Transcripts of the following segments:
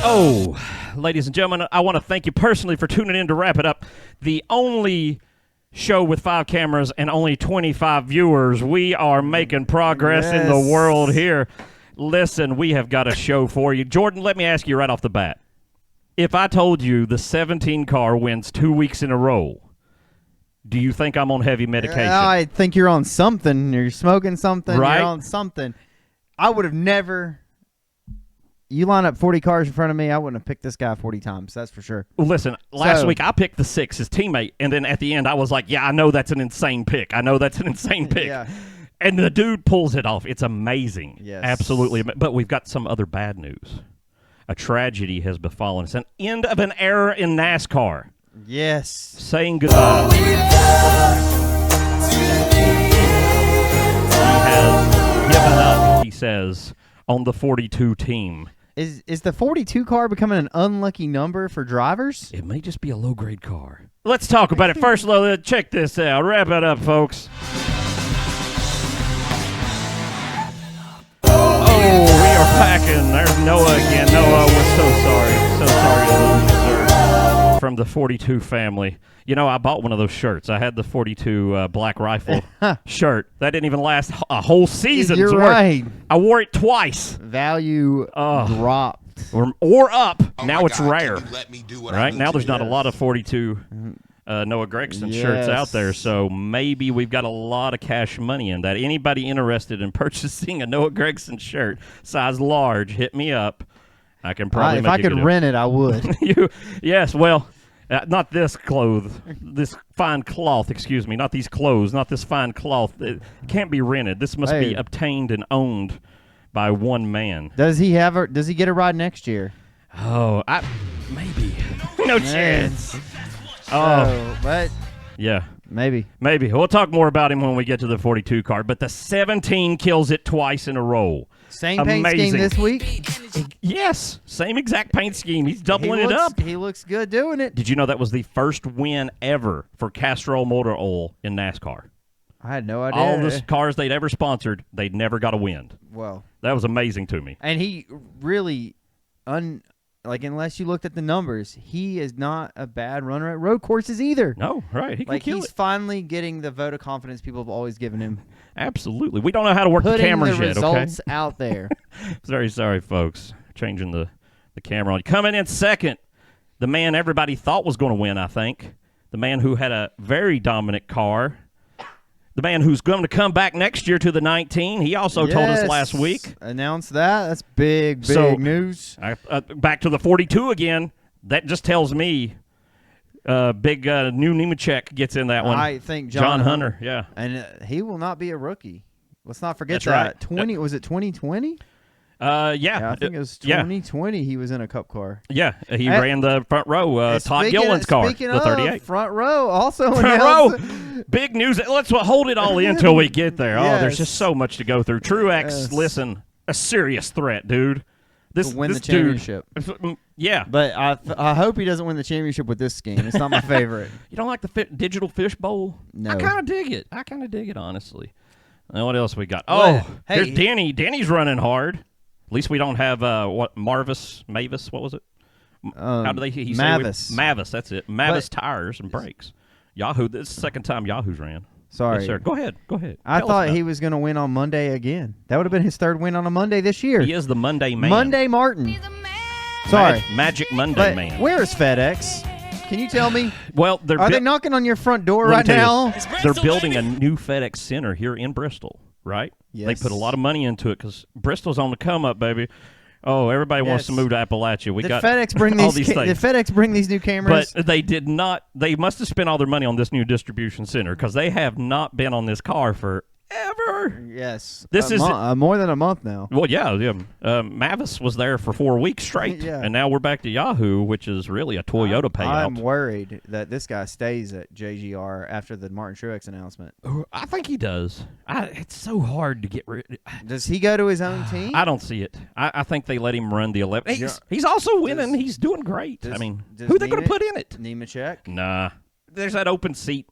Oh, ladies and gentlemen, I want to thank you personally for tuning in to wrap it up. The only show with 5 cameras and only 25 viewers. We are making progress in the world here. Listen, we have got a show for you. Jordan, let me ask you right off the bat. If I told you the 17 car wins 2 weeks in a row, do you think I'm on heavy medication? I think you're on something. You're smoking something. Right? You're on something. I would have never... You line up 40 cars in front of me, I wouldn't have picked this guy 40 times. That's for sure. Well, listen, last week I picked the 6, his teammate, and then at the end I was like, yeah, I know that's an insane pick. Yeah. And the dude pulls it off. It's amazing. Yes. Absolutely. But we've got some other bad news. A tragedy has befallen us. An end of an era in NASCAR. Yes. Saying goodbye. He has given up, he says, on the 42 team. Is the 42 car becoming an unlucky number for drivers? It may just be a low-grade car. Let's talk about it. First, check this out. Wrap it up, folks. Oh, we are packing. There's Noah again. Noah, we're so sorry. So sorry to lose you, sir. From the 42 family. You know, I bought one of those shirts. I had the 42 Black Rifle shirt. That didn't even last a whole season. You're right. I wore it twice. Value dropped. Or up. Oh now it's God, rare. can you let me do what Right? I need Now to there's do? not a lot of 42 Noah Gregson shirts out there, so maybe we've got a lot of cash money in that. Anybody interested in purchasing a Noah Gregson shirt, size large, hit me up. I can probably If make I a could good rent it, I would. Yes, well, not this this fine cloth, excuse me, not these clothes, not this fine cloth. It can't be rented. This must be obtained and owned by one man. Does he get a ride next year? Oh, maybe. No chance. But yeah. maybe. We'll talk more about him when we get to the 42 car, but the 17 kills it twice in a row. Same paint scheme this week? Yes, same exact paint scheme. He's doubling it up. He looks good doing it. Did you know that was the first win ever for Castrol Motor Oil in NASCAR? I had no idea. All the cars they'd ever sponsored, they'd never got a win. Well, that was amazing to me. And he really, unless you looked at the numbers, he is not a bad runner at road courses either. No, right. He can kill he's it. finally getting the vote of confidence people have always given him. Absolutely. We don't know how to work the cameras yet, okay? Putting the results out there. Very sorry, folks. Changing the camera on. Coming in second, the man everybody thought was going to win, I think. The man who had a very dominant car. The man who's going to come back next year to the 19. He also told us last week. Announced that. That's big news. Back to the 42 again. That just tells me big new Nemechek gets in that one. I think John Hunter. Yeah. And he will not be a rookie. Let's not forget That's that. right. Was it 2020? Yeah. I think it was 2020 he was in a cup car. Yeah, he ran the front row, Todd Gilliland's car, the 38. Front row also front row. Big news. Let's hold it all in until we get there. Yes. Oh, there's just so much to go through. Truex, listen, a serious threat, dude. This win the championship. Dude, yeah. But I hope he doesn't win the championship with this scheme. It's not my favorite. You don't like the digital fish bowl? No. I kind of dig it. On. And what else we got? Oh, here's Danny. Danny's running hard. At least we don't have Mavis. What was it? How do they? Mavis. Mavis. That's it. Mavis tires and brakes. Yahoo. This is the second time Yahoo's ran. Sorry. Yes, sir. Go ahead. I thought he was going to win on Monday again. That would have been his third win on a Monday this year. He is the Monday man. Monday Martin. Sorry. Magic Monday man. Where is FedEx? Can you tell me? Well, are they knocking on your front door right now? They're building a new FedEx Center here in Bristol, right? Yes. They put a lot of money into it because Bristol's on the come up, baby. Oh, everybody wants to move to Appalachia. Did FedEx bring all these things. Did FedEx bring these new cameras? But they did not. They must have spent all their money on this new distribution center because they have not been on this car forever. Yes. This is more than a month now. Well, yeah. Mavis was there for 4 weeks straight, and now we're back to Yahoo, which is really a Toyota payout. I'm worried that this guy stays at JGR after the Martin Truex announcement. I think he does. It's so hard to get rid. Does he go to his own team? I don't see it. I think they let him run the 11. He's also winning. He's doing great. Who are they going to put in it? Nemechek? Nah. There's that open seat.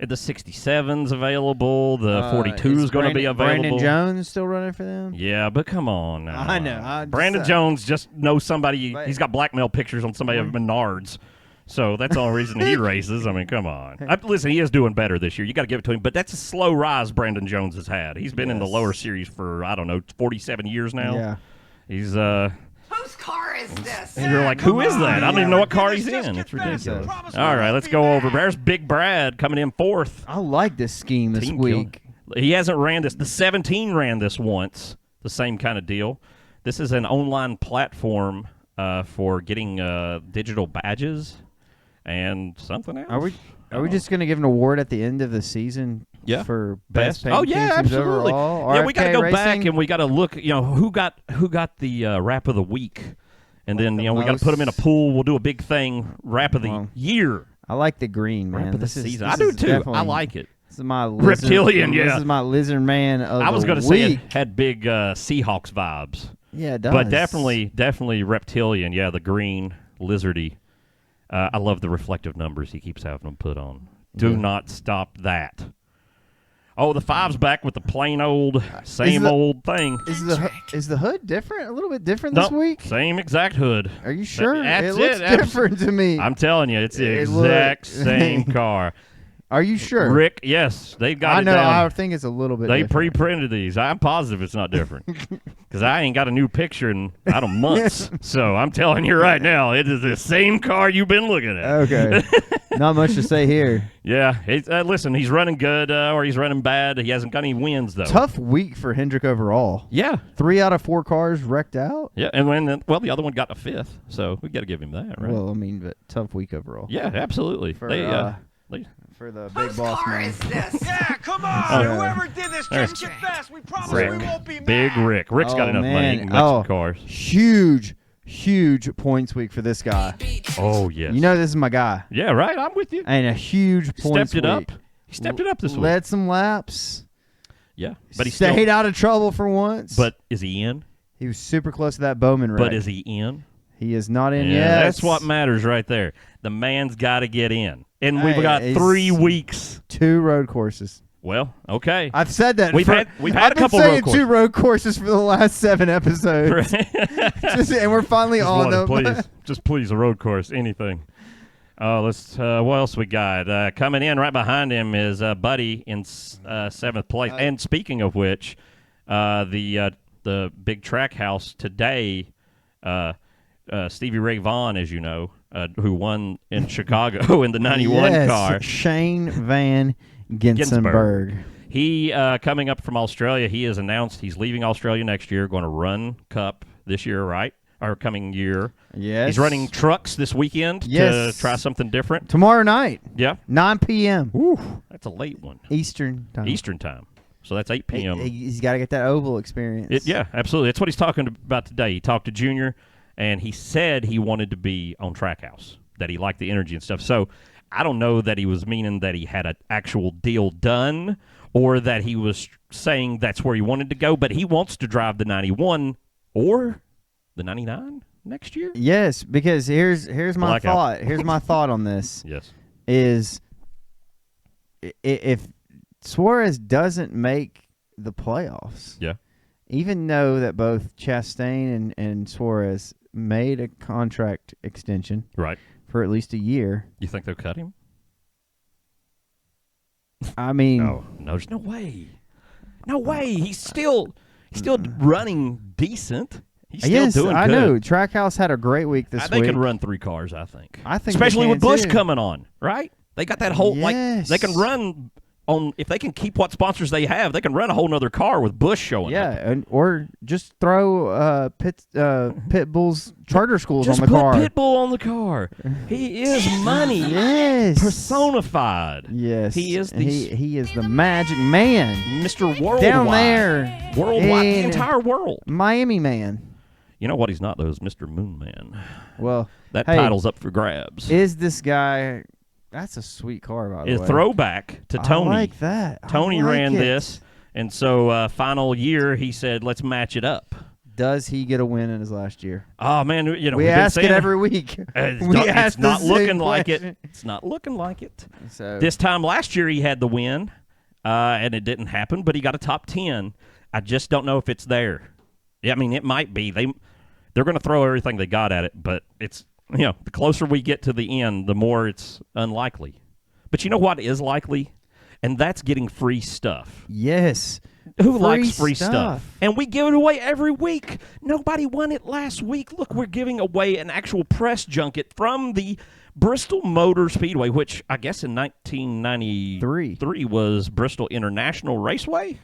The 67's available. The 42 is going to be available. Brandon Jones still running for them? Yeah, but come on now. I know. Brandon Jones just knows somebody. He's got blackmail pictures on somebody of Menards. So that's the only reason he races. I mean, come on. Listen, he is doing better this year. You got to give it to him. But that's a slow rise Brandon Jones has had. He's been in the lower series for, 47 years now. Yeah. He's Whose car is this? And you're like, who is that? I don't even know what car he's in. It's ridiculous. All right, let's go over. There's Big Brad coming in fourth. I like this scheme this week. He hasn't ran this. The 17 ran this once. The same kind of deal. This is an online platform for getting digital badges and something else. Are we just going to give an award at the end of the season? Yeah. For best paint absolutely. Overall? Yeah, we got to go RFK back Racing? and we got to look. Who got the rap of the week, and then we got to put them in a pool. We'll do a big thing. Rap of the year. I like the green, man. Rap of the This is- season. this I do is too. definitely- I like it. This is my Reptilian, lizard, yeah. This is my lizard man of I was going to to say it had big Seahawks vibes. Yeah, it does. But definitely reptilian. Yeah, the green, lizardy. I love the reflective numbers he keeps having them put on. Do not stop that. Oh, the 5's back with the plain old, same old thing. Is the hood different? A little bit different this week? Same exact hood. Are you sure? That's it looks different to me. I'm telling you, it's the exact same car. Are you sure? Rick, yes, they've got I it know. down. I think it's a little bit They different. pre-printed these. I'm positive it's not different because I ain't got a new picture in out of months. So I'm telling you right now, it is the same car you've been looking at. Okay. Not much to say here. Yeah. Listen, he's running good or he's running bad. He hasn't got any wins, though. Tough week for Hendrick overall. Yeah. 3 out of 4 cars wrecked out. Yeah. And the other one got a 5th. So we got to give him that, right? Well, I mean, but tough week overall. Yeah, absolutely. For the big boss car man. is this? Yeah, come on. Whoever did this, just get fast. We promise we won't be mad. Big Rick. Rick's got enough money. He can make some cars. Huge points week for this guy. Oh, yes. You know this is my guy. Yeah, right. I'm with you. And a huge points Stepped it week. up. He stepped it up this week. Led some laps. Yeah. But he stayed out of trouble for once. But is he in? He was super close to that Bowman wreck. But is he in? He is not in yeah, yet. That's what matters right there. The man's got to get in. And we've got 3 weeks. 2 road courses. Well, okay. I've said that. We've had a couple road road courses. 2 road courses for the last 7 episodes. And we're finally on them. Please, a road course, anything. What else we got? Coming in right behind him is Buddy in 7th place. And speaking of which, the big track house today, Stevie Ray Vaughan, as you know, who won in Chicago in the 91 car. Shane Van Ginsenberg. He, coming up from Australia, he has announced he's leaving Australia next year, going to run Cup this year, right? Or coming year. Yes. He's running trucks this weekend to try something different. Tomorrow night. Yeah. 9 p.m. Ooh, that's a late one. Eastern time. So that's 8 p.m. He's got to get that oval experience. Yeah, absolutely. That's what he's talking about today. He talked to Junior, and he said he wanted to be on Trackhouse, that he liked the energy and stuff. So I don't know that he was meaning that he had an actual deal done or that he was saying that's where he wanted to go, but he wants to drive the 91 or the 99 next year? Yes, because here's my Blackout. thought. Here's my thought on this. Yes. Is if Suarez doesn't make the playoffs, Yeah. even though that both Chastain and Suarez made a contract extension Right. for at least a year, You think they'll cut him? I mean, No, there's no way. No way. He's still running decent. He's still yes, doing I good. know. Trackhouse had a great week this They week. can run 3 cars, I think. I think especially they with can Busch too. coming on, right? They got that whole Yes. they can run on if they can keep what sponsors they have, they can run a whole nother car with Busch showing up. Yeah, or just throw Pitbull's charter schools Just on the put car. Pitbull on the car. He is money. Yes. Personified. Yes. He is the he is the magic man. Mr. Worldwide. Down there. Worldwide, the in entire world. Miami man. You know what he's not, though, is Mr. Moon Man. Well, That hey, title's up for grabs. Is this guy? That's a sweet car, by the A way. throwback to Tony. I like that. Tony I like ran it. this, and so final year he said, let's match it up. Does he get a win in his last year? Oh man, we we've been ask it saying every week. It's not looking like question. it. It's not looking like it. So This time last year he had the win, and it didn't happen, but he got a top 10. I just don't know if it's there. Yeah, I mean, it might be. They're going to throw everything they got at it, but it's, the closer we get to the end, the more it's unlikely. But you know what is likely? And that's getting free stuff. yes. Who likes free stuff? And we give it away every week. Nobody won it last week. Look, we're giving away an actual press junket from the Bristol Motor Speedway, which I guess in 1993 was Bristol International Raceway.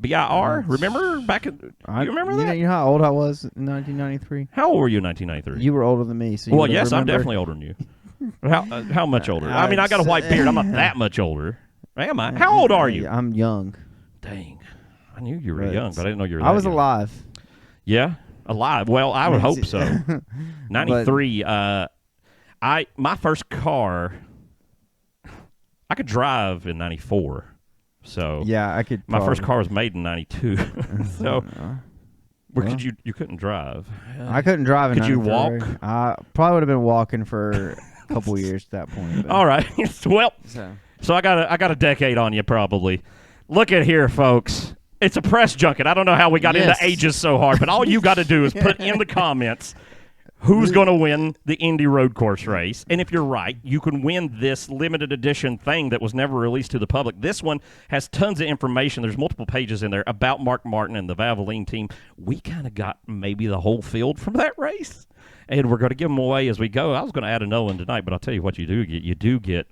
BIR. Remember back in? You remember that? You know how old I was in 1993? How old were you in 1993? You were older than me. So you well, would yes, I'm remember. definitely older than you. How much older? I mean, I got a white beard. I'm not that much older. Am I? How old are you? I'm young. Dang. I knew you were young, but I didn't know you were that I was young. alive. Yeah? Alive. Well, I would hope so. 93. My first car, I could drive in 94. So Yeah, I could. my first car was made in 92. So could you couldn't drive. I couldn't drive in Could you 93. walk? I probably would have been walking for a couple years at that point. But. All right. Well, So. so I got a decade on you probably. Look at here, folks. It's a press junket. I don't know how we got into ages so hard, but all you got to do is put in the comments who's going to win the Indy Road Course race. And if you're right, you can win this limited edition thing that was never released to the public. This one has tons of information. There's multiple pages in there about Mark Martin and the Valvoline team. We kind of got maybe the whole field from that race, and we're going to give them away as we go. I was going to add another one tonight, but I'll tell you what you do get. You do get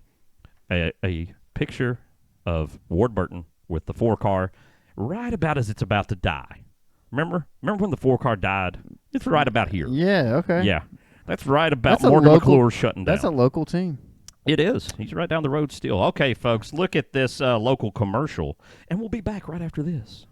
a picture of Ward Burton with the 4-car right about as it's about to die. Remember when the 4-car died? It's right about here. Yeah. Okay. Yeah. That's right about That's a Morgan local- McClure shutting down. That's a local team. It is. He's right down the road still. Okay, folks, look at this local commercial, and we'll be back right after this.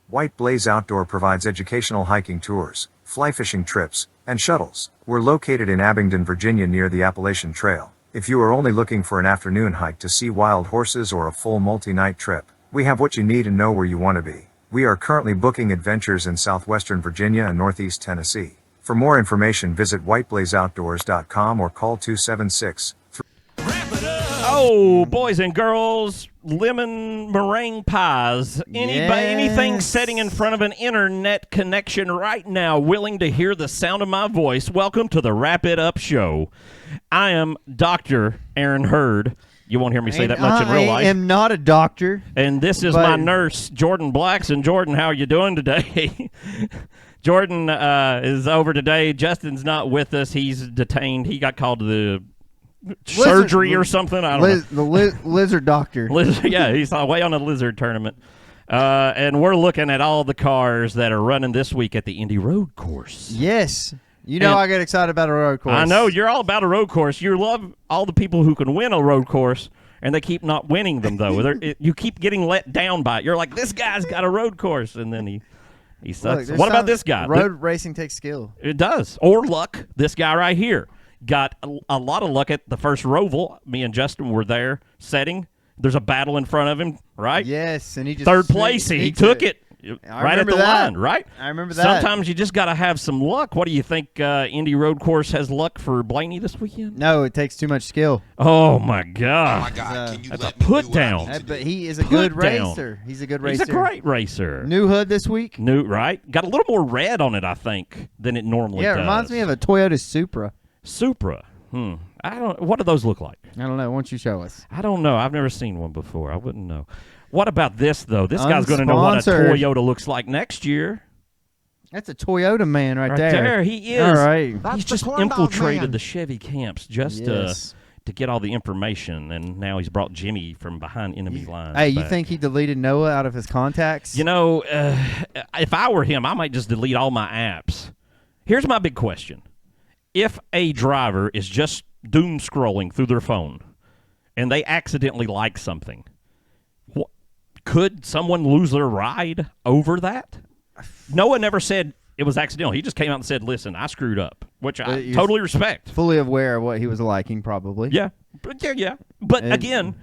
White Blaze Outdoor provides educational hiking tours, fly fishing trips, and shuttles. We're located in Abingdon, Virginia near the Appalachian Trail. If you are only looking for an afternoon hike to see wild horses or a full multi-night trip, we have what you need and know where you want to be. We are currently booking adventures in southwestern Virginia and northeast Tennessee. For more information, visit whiteblazeoutdoors.com or call 276. Oh, boys and girls, lemon meringue pies. Anything sitting in front of an internet connection right now willing to hear the sound of my voice, welcome to the Wrap It Up Show. I am Dr. Aaron Hurd. You won't hear me say that much in real life. I am not a doctor. And this is my nurse, Jordan Blacks. And Jordan, how are you doing today? Jordan is over today. Justin's not with us. He's detained. He got called to the surgery or something. I don't know. The lizard doctor. Yeah, he's away on a lizard tournament. And we're looking at all the cars that are running this week at the Indy Road Course. Yes. You know, I get excited about a road course. I know. You're all about a road course. You love all the people who can win a road course, and they keep not winning them, though. You keep getting let down by it. You're like, this guy's got a road course, and then he sucks. Look, what about this guy? Road racing takes skill. It does. Or luck. This guy right here got a lot of luck at the first Roval. Me and Justin were there setting. There's a battle in front of him, right? Yes, and he just third place. He took it. Right at the line, right? I remember that. Sometimes you just got to have some luck. What do you think Indy Road Course has luck for Blaney this weekend? No, it takes too much skill. Oh, my God. Oh, my God. Can you that's let a me put do what I down. need to But do? he is a Put good down. racer. He's a good racer. He's a great racer. New hood this week. New, right? Got a little more red on it, I think, than it normally Yeah, does. it reminds me of a Toyota Supra. Supra. I don't. What do those look like? I don't know. Why don't you show us? I don't know. I've never seen one before. I wouldn't know. What about this, though? This guy's going to know what a Unsponsored. Toyota looks like next year. That's a Toyota man right there. There he is. All right. He's just infiltrated the Chevy camps just to get all the information, and now he's brought Jimmy from behind enemy lines. Hey, you back. think he deleted Noah out of his contacts? You know, if I were him, I might just delete all my apps. Here's my big question. If a driver is just doom scrolling through their phone and they accidentally like something, could someone lose their ride over that? Noah never said it was accidental. He just came out and said, listen, I screwed up, which I totally respect. Fully aware of what he was liking, probably. Yeah. But again,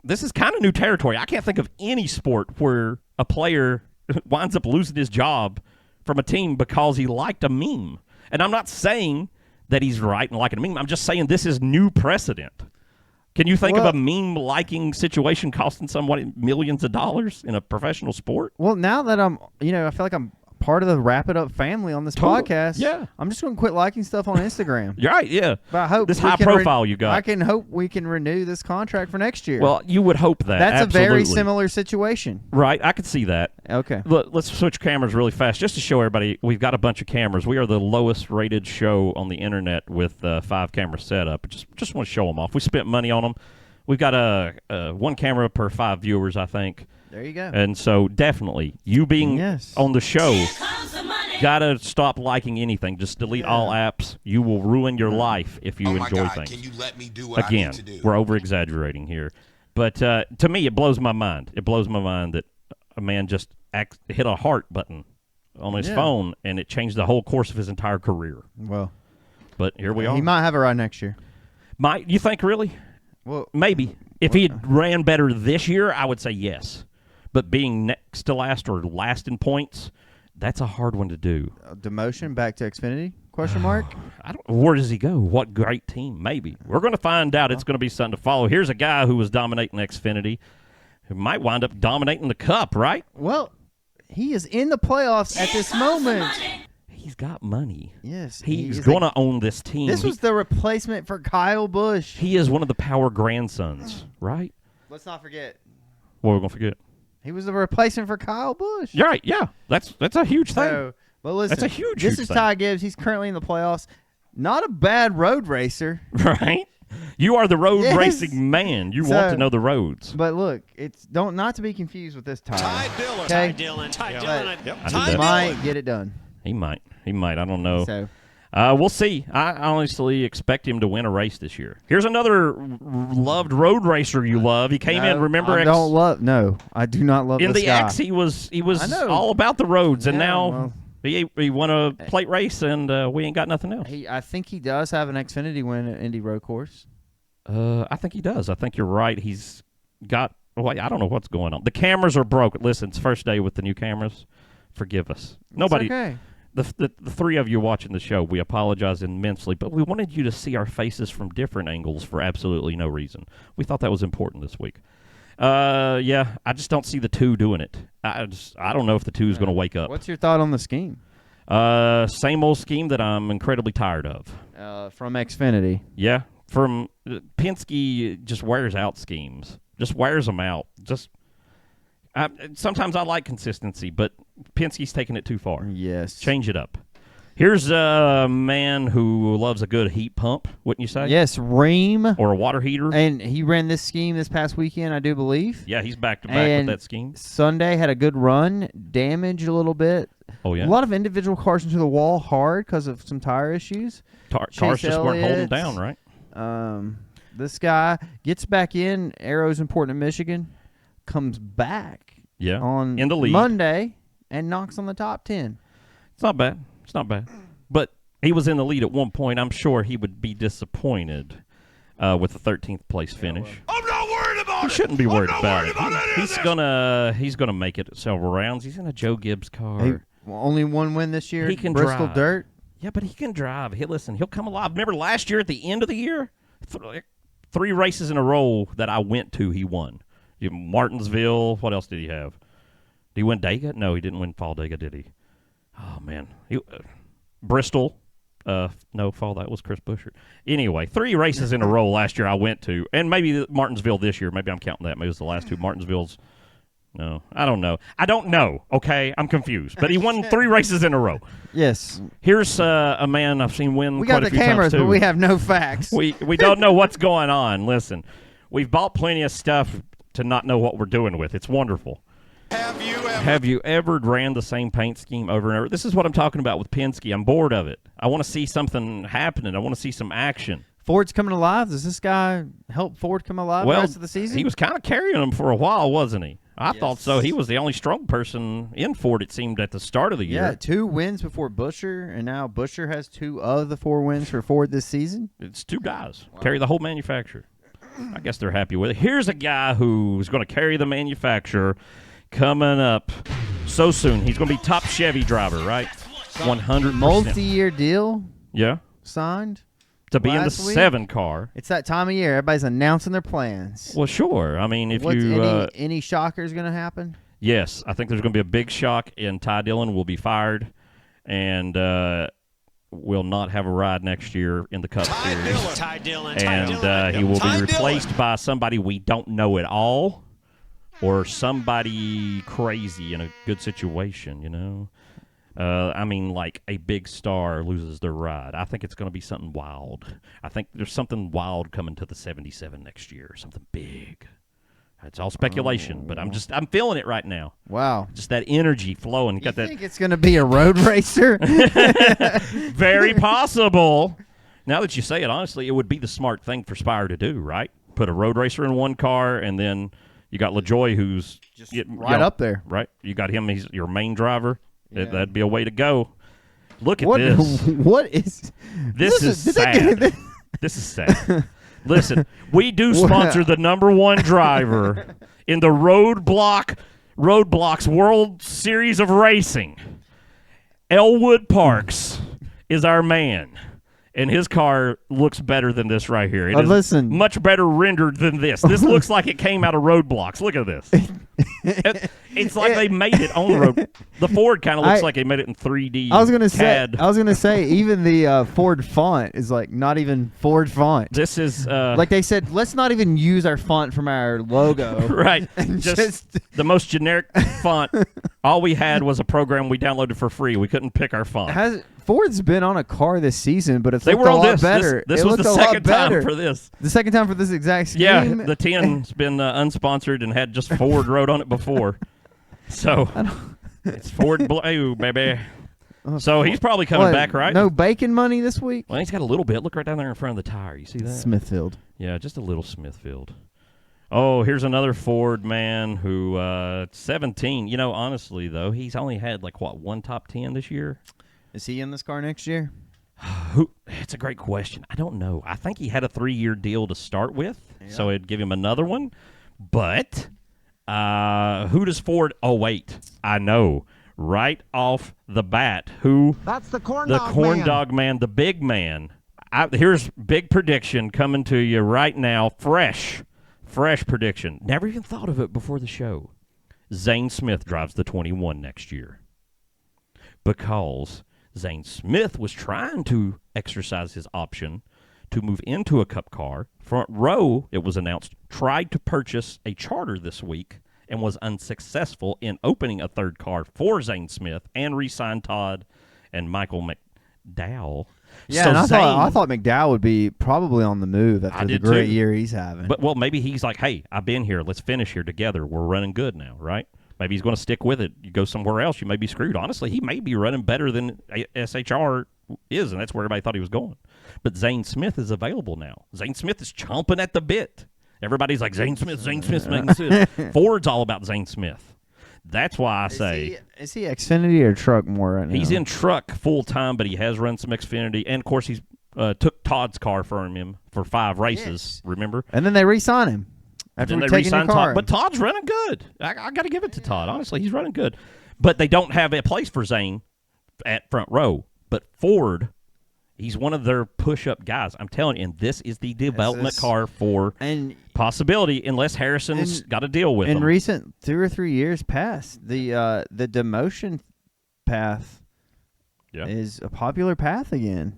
this is kind of new territory. I can't think of any sport where a player winds up losing his job from a team because he liked a meme. And I'm not saying that he's right in liking a meme. I'm just saying this is new precedent. Can you think of a meme-liking situation costing somebody millions of dollars in a professional sport? Well, now that I feel like I'm part of the Wrap It Up family on this podcast. Yeah. I'm just going to quit liking stuff on Instagram. You're right, yeah. But I hope this high profile you got. I can hope we can renew this contract for next year. Well, you would hope that. That's absolutely. a very similar situation. Right, I could see that. Okay. Look, let's switch cameras really fast just to show everybody we've got a bunch of cameras. We are the lowest rated show on the internet with 5-camera setup. Just want to show them off. We spent money on them. We've got a 1 camera per 5 viewers, I think. There you go. And so definitely, you being on the show, gotta stop liking anything. Just delete all apps. You will ruin your life if you enjoy things. Can you let me do what Again, I need to do? we're over-exaggerating here. But to me, it blows my mind. It blows my mind that a man just hit a heart button on his phone, and it changed the whole course of his entire career. Well, but here we are. He might have it right next year. Might you think really? Well, maybe. If he had ran better this year, I would say yes. But being next to last or last in points, that's a hard one to do. Demotion back to Xfinity? Question mark? Where does he go? What great team? Maybe. We're going to find out. It's going to be something to follow. Here's a guy who was dominating Xfinity who might wind up dominating the Cup, right? Well, he is in the playoffs at this moment. He's got money. Yes. He's going to own this team. This was the replacement for Kyle Busch. He is one of the power grandsons, right? Let's not forget. What are we going to forget? He was the replacement for Kyle Busch. You're right, yeah. That's a huge thing. So, but listen, that's a huge This thing. is Ty Gibbs. He's currently in the playoffs. Not a bad road racer. Right? You are the road racing man. You want to know the roads. But look, it's not to be confused with this Ty. Ty Dillon. Okay? Ty Dillon. Ty Dillon. He might get it done. He might. I don't know. So, we'll see. I honestly expect him to win a race this year. Here's another loved road racer you love. He came in. Remember, I do not love in this the guy. X. He was all about the roads, and now he won a plate race, and we ain't got nothing else. I think he does have an Xfinity win at Indy Road Course. I think he does. I think you're right. He's got. Well, I don't know what's going on. The cameras are broke. Listen, it's first day with the new cameras. Forgive us. Nobody. Okay. The three of you watching the show, we apologize immensely, but we wanted you to see our faces from different angles for absolutely no reason. We thought that was important this week. Yeah, I just don't see the 2 doing it. I don't know if the 2 is going to wake up. What's your thought on the scheme? Same old scheme that I'm incredibly tired of. From Xfinity. Yeah, from Penske just wears out schemes. Just wears them out. Sometimes I like consistency, but Penske's taking it too far. Yes. Change it up. Here's a man who loves a good heat pump, wouldn't you say? Yes, Ream. Or a water heater. And he ran this scheme this past weekend, I do believe. Yeah, he's back-to-back with that scheme. Sunday had a good run, damaged a little bit. Oh, yeah. A lot of individual cars into the wall hard because of some tire issues. Cars just weren't holding down, right? This guy gets back in. Arrow's important in Michigan. Comes back on in the lead Monday and knocks on the top 10. It's not bad. But he was in the lead at one point. I'm sure he would be disappointed with the 13th place finish. I'm not worried about it. He shouldn't be worried about it. He's gonna make it several rounds. He's in a Joe Gibbs car. Only one win this year. He can Bristol drive. Dirt. Yeah, but he can drive. He'll come alive. Remember last year at the end of the year, 3 races in a row that I went to, he won. Martinsville. What else did he have? Did he win Dega? No, he didn't win Fall Dega, did he? Oh, man. Bristol. No, Fall, that was Chris Buescher. Anyway, 3 races in a row last year I went to. And maybe Martinsville this year. Maybe I'm counting that. Maybe it was the last 2. Martinsville's. No, I don't know. Okay? I'm confused. But he won 3 races in a row. Yes. Here's a man I've seen win We quite got a the few cameras, times, too. but we have no facts. We don't know what's going on. Listen, we've bought plenty of stuff to not know what we're doing with. It's wonderful. Have you ever ran the same paint scheme over and over? This is what I'm talking about with Penske. I'm bored of it. I want to see something happening. I want to see some action. Ford's coming alive. Does this guy help Ford come alive the rest of the season? He was kind of carrying them for a while, wasn't he? I thought so. He was the only strong person in Ford, it seemed, at the start of the year. Yeah, 2 wins before Buescher, and now Buescher has 2 of the 4 wins for Ford this season. It's 2 guys. Wow. Carry the whole manufacturer. I guess they're happy with it. Here's a guy who's going to carry the manufacturer coming up So soon. He's going to be top Chevy driver, right? 100%. Multi-year deal Yeah. signed To be in the last week? 7 car. It's that time of year. Everybody's announcing their plans. Well, sure. I mean, if What's you... any shockers going to happen? yes, I think there's going to be a big shock, and Ty Dillon will be fired and will not have a ride next year in the Cup Series. Ty Dillon. And he will be replaced by somebody we don't know at all or somebody crazy in a good situation, you know? I mean, like a big star loses their ride. I think it's going to be something wild. I think there's something wild coming to the 77 next year, something big. It's all speculation, but I'm feeling it right now. Wow. Just that energy flowing. You think it's going to be a road racer? Very possible. Now that you say it, honestly, it would be the smart thing for Spire to do, right? Put a road racer in one car, and then you got LaJoy, who's just up there. Right? You got him. He's your main driver. Yeah. That'd be a way to go. Look at this. What is... This is sad. This is sad. Listen, we do sponsor the #1 driver in the Roadblocks World Series of Racing. Elwood Parks is our man, and his car looks better than this right here. It is listen. much better rendered than this. This looks like it came out of Roadblocks. Look at this. It's like they made it on the road. The Ford kind of looks like they made it in 3D. I was gonna CAD. say, even the Ford font is like not even Ford font. This is like they said, let's not even use our font from our logo. right. Just the most generic font. All we had was a program we downloaded for free. We couldn't pick our font. Ford's been on a car this season, but it's they looked were a on lot this. better. This was the second time for this. The second time for this exact scheme. Yeah, the 10's been unsponsored and had just Ford wrote on it before. So it's Ford Blue, baby. So he's probably coming back, right? No bacon money this week? Well, he's got a little bit. Look right down there in front of the tire. You see that? Smithfield. Yeah, just a little Smithfield. Oh, here's another Ford man who 17. You know, honestly, though, he's only had, like, what, one top 10 this year? Is he in this car next year? It's a great question. I don't know. I think he had a 3-year deal to start with, so it'd give him another one. But who does Ford? Oh, wait. I know. Right off the bat, who? That's the corn dog man, the big man. Here's big prediction coming to you right now. Fresh prediction. Never even thought of it before the show. Zane Smith drives the 21 next year. Because Zane Smith was trying to exercise his option to move into a Cup car. Front Row, it was announced, tried to purchase a charter this week and was unsuccessful in opening a third car for Zane Smith and re-signed Todd and Michael McDowell. Yeah, so and Zane, I thought McDowell would be probably on the move after the great year he's having. But, well, maybe he's like, hey, I've been here. Let's finish here together. We're running good now, right? Maybe he's going to stick with it. You go somewhere else, you may be screwed. Honestly, he may be running better than SHR is, and that's where everybody thought he was going. But Zane Smith is available now. Zane Smith is chomping at the bit. Everybody's like, Zane Smith. Ford's all about Zane Smith. That's why I say... Is he Xfinity or truck more right now? He's in truck full-time, but he has run some Xfinity. And, of course, he's took Todd's car from him for 5 races, remember? And then they re-sign him. After they re-signed Todd. But Todd's running good. I got to give it to Todd. Honestly, he's running good. But they don't have a place for Zane at Front Row. But Ford, he's one of their push-up guys. I'm telling you, and this is the development car for possibility, unless Harrison's got a deal with him. In recent 2 or 3 years past, the demotion path is a popular path again.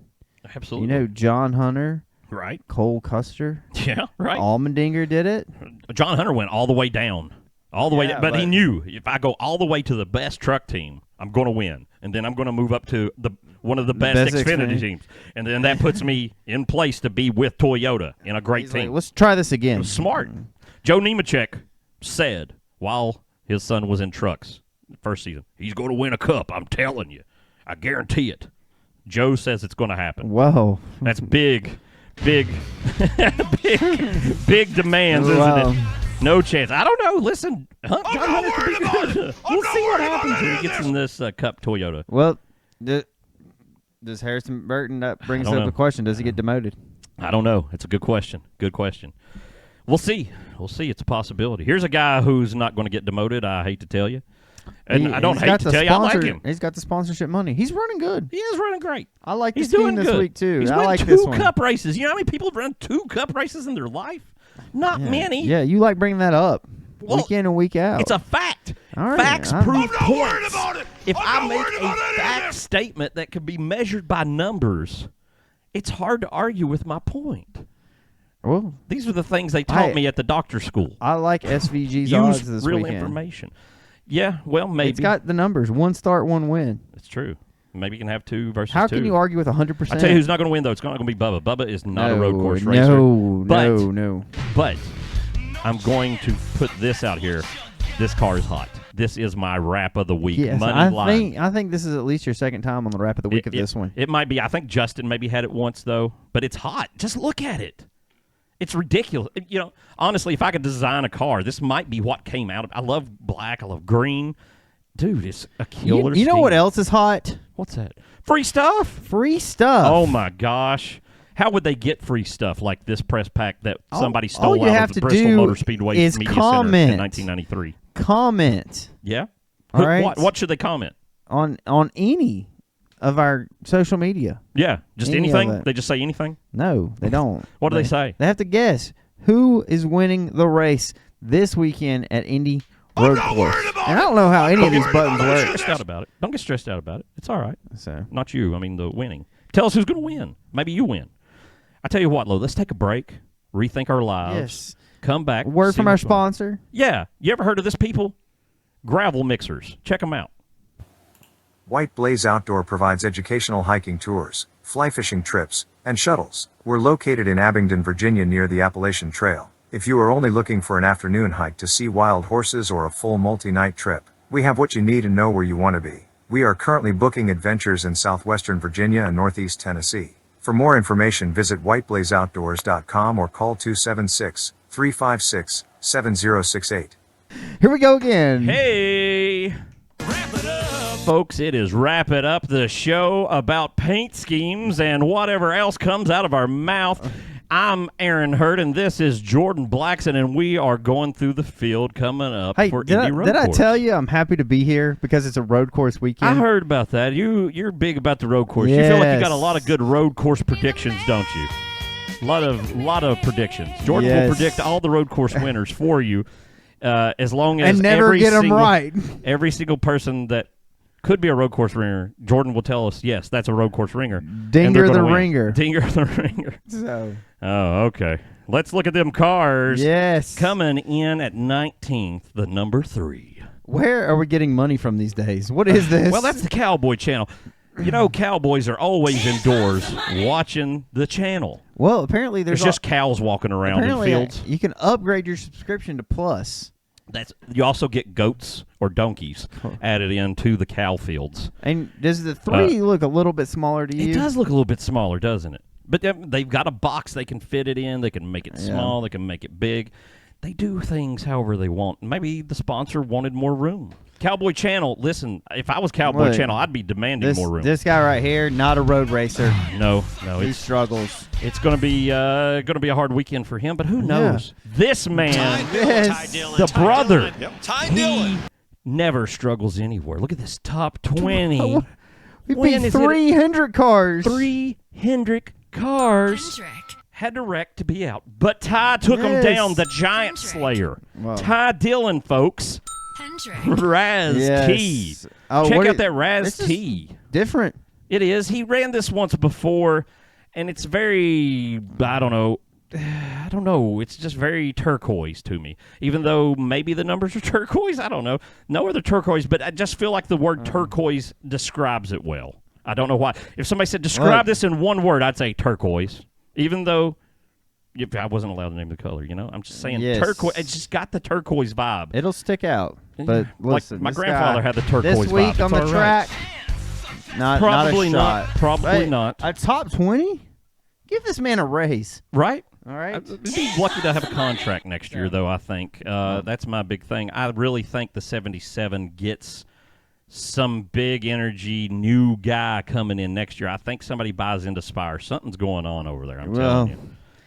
Absolutely. You know, John Hunter. Right. Cole Custer. Yeah, right. Allmendinger did it. John Hunter went all the way down. All the way down. But he knew, if I go all the way to the best truck team, I'm going to win. And then I'm going to move up to one of the best Xfinity teams. And then that puts me in place to be with Toyota in a great team. Like, let's try this again. It was smart. Joe Nemechek said while his son was in trucks first season, he's going to win a cup. I'm telling you. I guarantee it. Joe says it's going to happen. Whoa. That's big demands, isn't it? No chance. I don't know. Listen, John Hunter could be good. We'll see what happens when he gets in this Cup Toyota. Well, does Harrison Burton, that brings up the question, does he get demoted? I don't know. It's a good question. We'll see. It's a possibility. Here's a guy who's not going to get demoted, I hate to tell you. And I don't hate to tell you, I like him. He's got the sponsorship money. He's running good. He is running great. I like He's this team doing this good. week, too. He's I won like 2 this one. cup races. You know how many people have run 2 cup races in their life? Not many. Yeah, you like bringing that up Well, week in and week out. It's a fact. All right, Facts I'm prove not worried points. about it. If I'm I not worried make about a any of fact this. statement that can be measured by numbers, it's hard to argue with my point. well, These are the things they taught me at the doctor school. I like SVG's Use odds this real weekend. information. Yeah, well, maybe. It's got the numbers. 1 start, 1 win. It's true. Maybe you can have 2 versus 2. How can you argue with 100%? I tell you who's not going to win, though. It's not going to be Bubba. Bubba is not a road course No, racer. no. But I'm going to put this out here. This car is hot. This is my wrap of the week. Yes, Money line. I think this is at least your second time on the wrap of the week of this one. It might be. I think Justin maybe had it once, though. But it's hot. Just look at it. It's ridiculous. You know, honestly, if I could design a car, this might be what came out of it. I love black. I love green. Dude, it's a killer You know what scheme. else is hot? What's that? Free stuff? Free stuff. Oh, my gosh. How would they get free stuff like this press pack that somebody all stole you out have of the to Bristol do Motor Speedway is Media Center comment. in 1993? Comment Yeah? All right. What should they comment? on any of our social media. Yeah, just Any of anything? it. They just say anything? No, they don't. What do they say? They have to guess who is winning the race this weekend at Indy Road not Course. worried about And I it. don't know how I'm any not of these worried buttons about it. work. Stressed out about it. Don't get stressed out about it. It's all right. So Not you. I mean, the winning. Tell us who's going to win. Maybe you win. I tell you what, Lo, let's take a break, rethink our lives, yes, come back. word see from our what's going on. sponsor. Yeah. You ever heard of this, people? Gravel Mixers. Check them out. White Blaze Outdoor provides educational hiking tours, fly fishing trips, and shuttles. We're located in Abingdon, Virginia near the Appalachian Trail. If you are only looking for an afternoon hike to see wild horses or a full multi-night trip, we have what you need and know where you want to be. We are currently booking adventures in southwestern Virginia and northeast Tennessee. For more information, visit whiteblazeoutdoors.com or call 276-356-7068. Here we go again. Hey. Wrap it up. Folks, it is Wrap It Up, the show about paint schemes and whatever else comes out of our mouth. I'm Aaron Hurd, and this is Jordan Blackson, and we are going through the field coming up Hey, for did Indy Road I Course. tell you I'm happy to be here because it's a road course weekend? I heard about that. You're big about the road course. You feel like you got a Yes. lot of good road course predictions, don't you? A lot of predictions. Jordan will Yes. predict all the road course winners for you, as long as and never every get them single, right. Every single person that could be a road course ringer, Jordan will tell us, yes, that's a road course ringer. And they're Dinger the gonna win. ringer. Dinger the ringer. So Oh, okay. Let's look at them cars. yes, Coming in at 19th, the number 3. where are we getting money from these days? What is this? Well, that's the Cowboy Channel. You know, cowboys are always indoors watching the channel. well. Apparently, There's just cows walking around in apparently fields. you can upgrade your subscription to Plus. You also get goats or donkeys added into the cow fields. And does the 3 look a little bit smaller to you? It does look a little bit smaller, doesn't it? But they've got a box they can fit it in. They can make it small. They can make it big. They do things however they want. Maybe the sponsor wanted more room. Cowboy Channel, listen, if I was Cowboy Wait. Channel, I'd be demanding more room. This guy right here, not a road racer. No, He struggles. it's going to be a hard weekend for him. But who knows? This man, Yes. the brother, Ty he Dillon. never struggles anywhere. Look at this top 20. We When beat is it- 300 cars. 300 cars had to wreck to be out. But Ty took him Yes. down, the Giant Slayer. Wow. Ty Dillon, folks. Raz Yes. T. Oh, Check what out is- that Raz this is T. Different. It is. He ran this once before, and it's very, I don't know. It's just very turquoise to me. Even though maybe the numbers are turquoise, I don't know. No other turquoise, but I just feel like the word turquoise describes it well. I don't know why. If somebody said describe this in one word, I'd say turquoise. Even though if I wasn't allowed to name the color, I'm just saying Yes. turquoise. It's just got the turquoise vibe. It'll stick out. But Like listen, my this grandfather guy, had the turquoise this week vibe. on It's the all right. track. Not Probably not. A not. shot. Probably Hey, not. A top 20? Give this man a raise. Right? All right. I'd be lucky to have a contract next year, though, I think. That's my big thing. I really think the 77 gets some big energy new guy coming in next year. I think somebody buys into Spire. Something's going on over there, I'm telling you.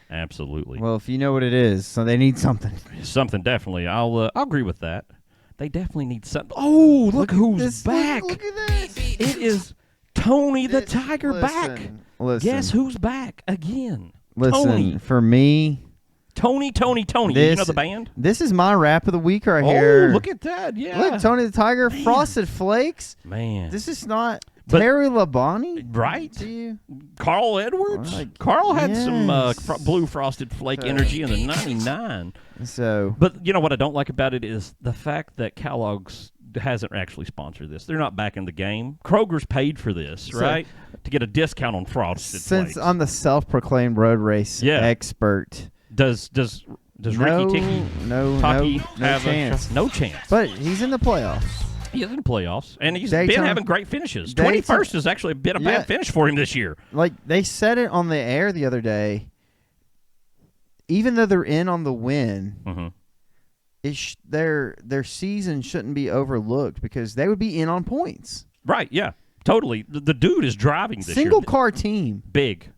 Absolutely. Well, if you know what it is, so they need something. Something definitely. I'll agree with that. they definitely need something. Oh, look who's this, back. Look at this. It is Tony the Tiger back. Listen. Guess who's back again? Listen, Tony. for me, Tony. this, You know the band? This is my rap of the week right here. Oh, look at that. Yeah. Look, Tony the Tiger, Frosted Flakes. Man. This is not But- Terry Labonte. Right? To you? Carl Edwards. Like, Carl had some yes. blue Frosted Flake So- energy in the 99. So, But you know what I don't like about it is the fact that Kellogg's hasn't actually sponsored this. They're not back in the game. Kroger's paid for this, right? To get a discount on Frosted since Flakes. I'm the self-proclaimed road race expert, Does no, Ricky Ticky no have chance. no chance? But he's in the playoffs. He is in the playoffs, and he's been Daytona- having great finishes. Daytona- 21st has actually been a bad finish for him this year. Like they said it on the air the other day. Even though they're in on the win, their season shouldn't be overlooked because they would be in on points. Right? Yeah, totally. The dude is driving this Single year. car team. Big,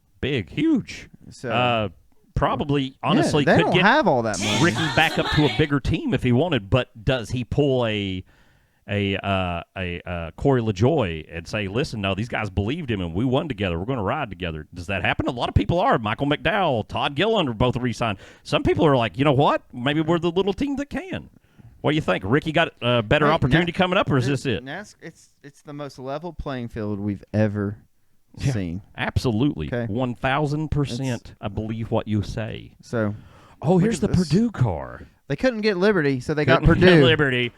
huge. So Probably, honestly, they could don't get have all that money. Ricky back up to a bigger team if he wanted. But does he pull a Corey LaJoy and say, "Listen, no, these guys believed him and we won together. We're going to ride together." Does that happen? A lot of people are. Michael McDowell, Todd Gilliland are both re-signed. Some people are like, you know what? Maybe we're the little team that can. What do you think? Ricky got a better opportunity coming up, or is this it? It's the most level playing field we've ever seen. Absolutely. Okay. 1,000%. I believe what you say. So, Oh, here's the at this. Purdue car. they couldn't get Liberty, so they got Couldn't get Purdue.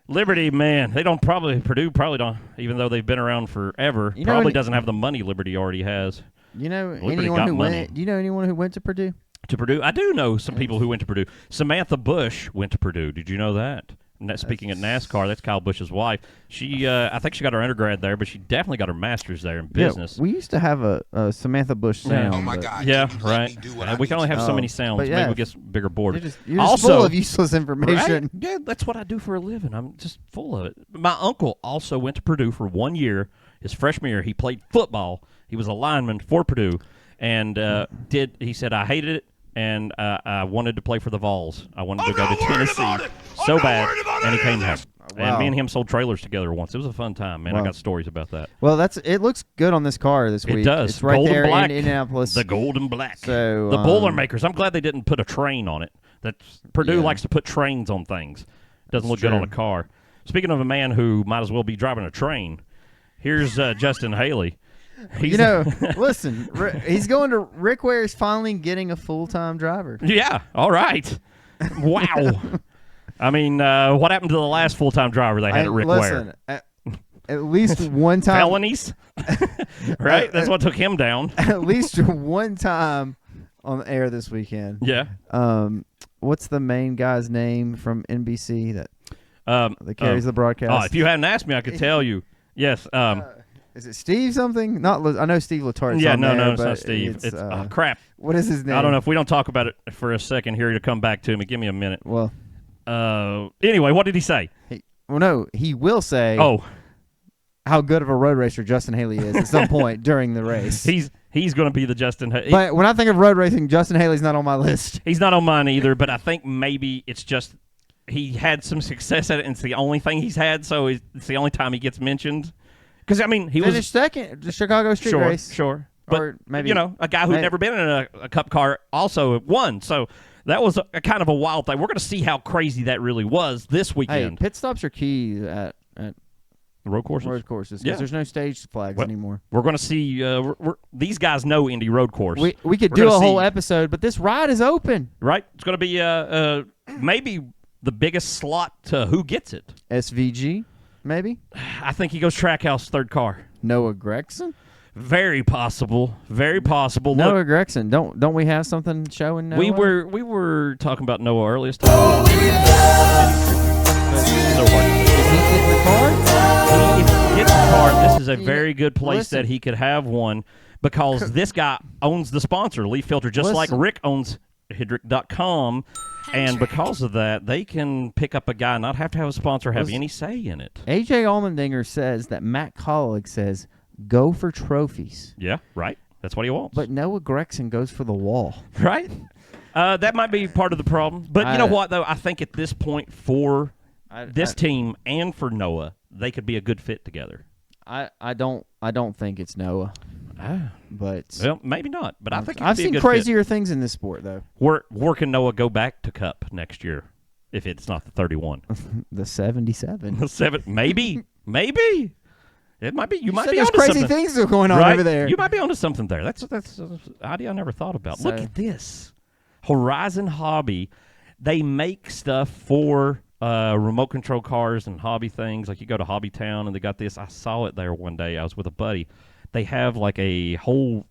Liberty, man, Purdue probably don't, even though they've been around forever, You know probably any- doesn't have the money Liberty already has. You know Liberty anyone got who money. went? Do you know anyone who went to Purdue? To Purdue? I do know some people who went to Purdue. Samantha Bush went to Purdue. Did you know that? Speaking of NASCAR, that's Kyle Busch's wife. She, I think she got her undergrad there, but she definitely got her master's there in business. Yeah, we used to have a Samantha Bush sound. Oh my but God! Yeah, can you let right. me do what I We can need only to have so many sounds. but yeah. Maybe we'll get some bigger board. You're just also, full of useless information. Right? Yeah, that's what I do for a living. I'm just full of it. My uncle also went to Purdue for 1 year. His freshman year, he played football. He was a lineman for Purdue, and he said, I hated it, and I wanted to play for the Vols. I wanted to go to Tennessee so bad, and he came home. Wow. And me and him sold trailers together once. It was a fun time, man. I Wow. got stories about that. Well, it looks good on this car this week. It does. It's right Gold there and black. in Indianapolis. The gold and black. So, the Boilermakers. I'm glad they didn't put a train on it. Purdue Yeah. likes to put trains on things. Doesn't look good true. on a car. Speaking of a man who might as well be driving a train, here's Justin Haley. He's, You know, listen, he's going to Rick Ware's finally getting a full-time driver. Yeah. All right. Wow. I mean, what happened to the last full-time driver they had at Rick Listen, Ware? at least one time. Felonies? Right? That's what took him down. At least one time on the air this weekend. Yeah. What's the main guy's name from NBC that carries the broadcast? Oh, if you hadn't asked me, I could tell you. Yes. Is it Steve something? I know Steve Latart's Yeah, on no, there, it's but not Steve. It's crap. What is his name? I don't know. If we don't talk about it for a second here to come back to me, give me a minute. Well, anyway, what did he say? he will say how good of a road racer Justin Haley is at some point during the race. He's going to be the Justin. But when I think of road racing, Justin Haley's not on my list. He's not on mine either, but I think maybe it's just he had some success at it, and it's the only thing he's had, so it's the only time he gets mentioned. Because, I mean, he Finished was second, the Chicago Street Race. Sure. But, Or maybe, a guy who'd never been in a cup car also won. So that was a kind of a wild thing. We're going to see how crazy that really was this Hey, weekend. pit stops are key at The road courses? road courses because Yeah. there's no stage flags Well, anymore. We're going to see these guys know Indy Road Course. We could We're do gonna a whole see- episode, but this ride is open. Right? It's going to be maybe the biggest slot to who gets it. SVG, maybe? I think he goes Trackhouse third car. Noah Gregson? Very possible. Very possible. Noah Look, Gregson. Don't we have something showing Noah? we were talking about Noah earlier. So Did he get the car? if he gets the car, this is a very good place listen. that he could have one because this guy owns the sponsor, Leaf Filter, just like Listen. Rick owns Hydric.com. And because of that, they can pick up a guy, not have to have a sponsor, have any say in it. AJ Allmendinger says that Matt Collig says, go for trophies. Yeah, right. That's what he wants. But Noah Gregson goes for the wall. Right? That might be part of the problem. But you know what, though? I think at this point for this team and for Noah, they could be a good fit together. I don't think it's Noah. But Well, maybe not. But I think I've seen crazier things in this sport, though. Where can Noah go back to Cup next year if it's not the 31? The 77. The 7, maybe. It might be. You might be there's onto crazy something. things going on Right? over there. You might be onto something there. That's an idea I never thought about. Look at this. Horizon Hobby. They make stuff for remote control cars and hobby things. Like you go to Hobby Town and they got this. I saw it there one day. I was with a buddy. They have like a whole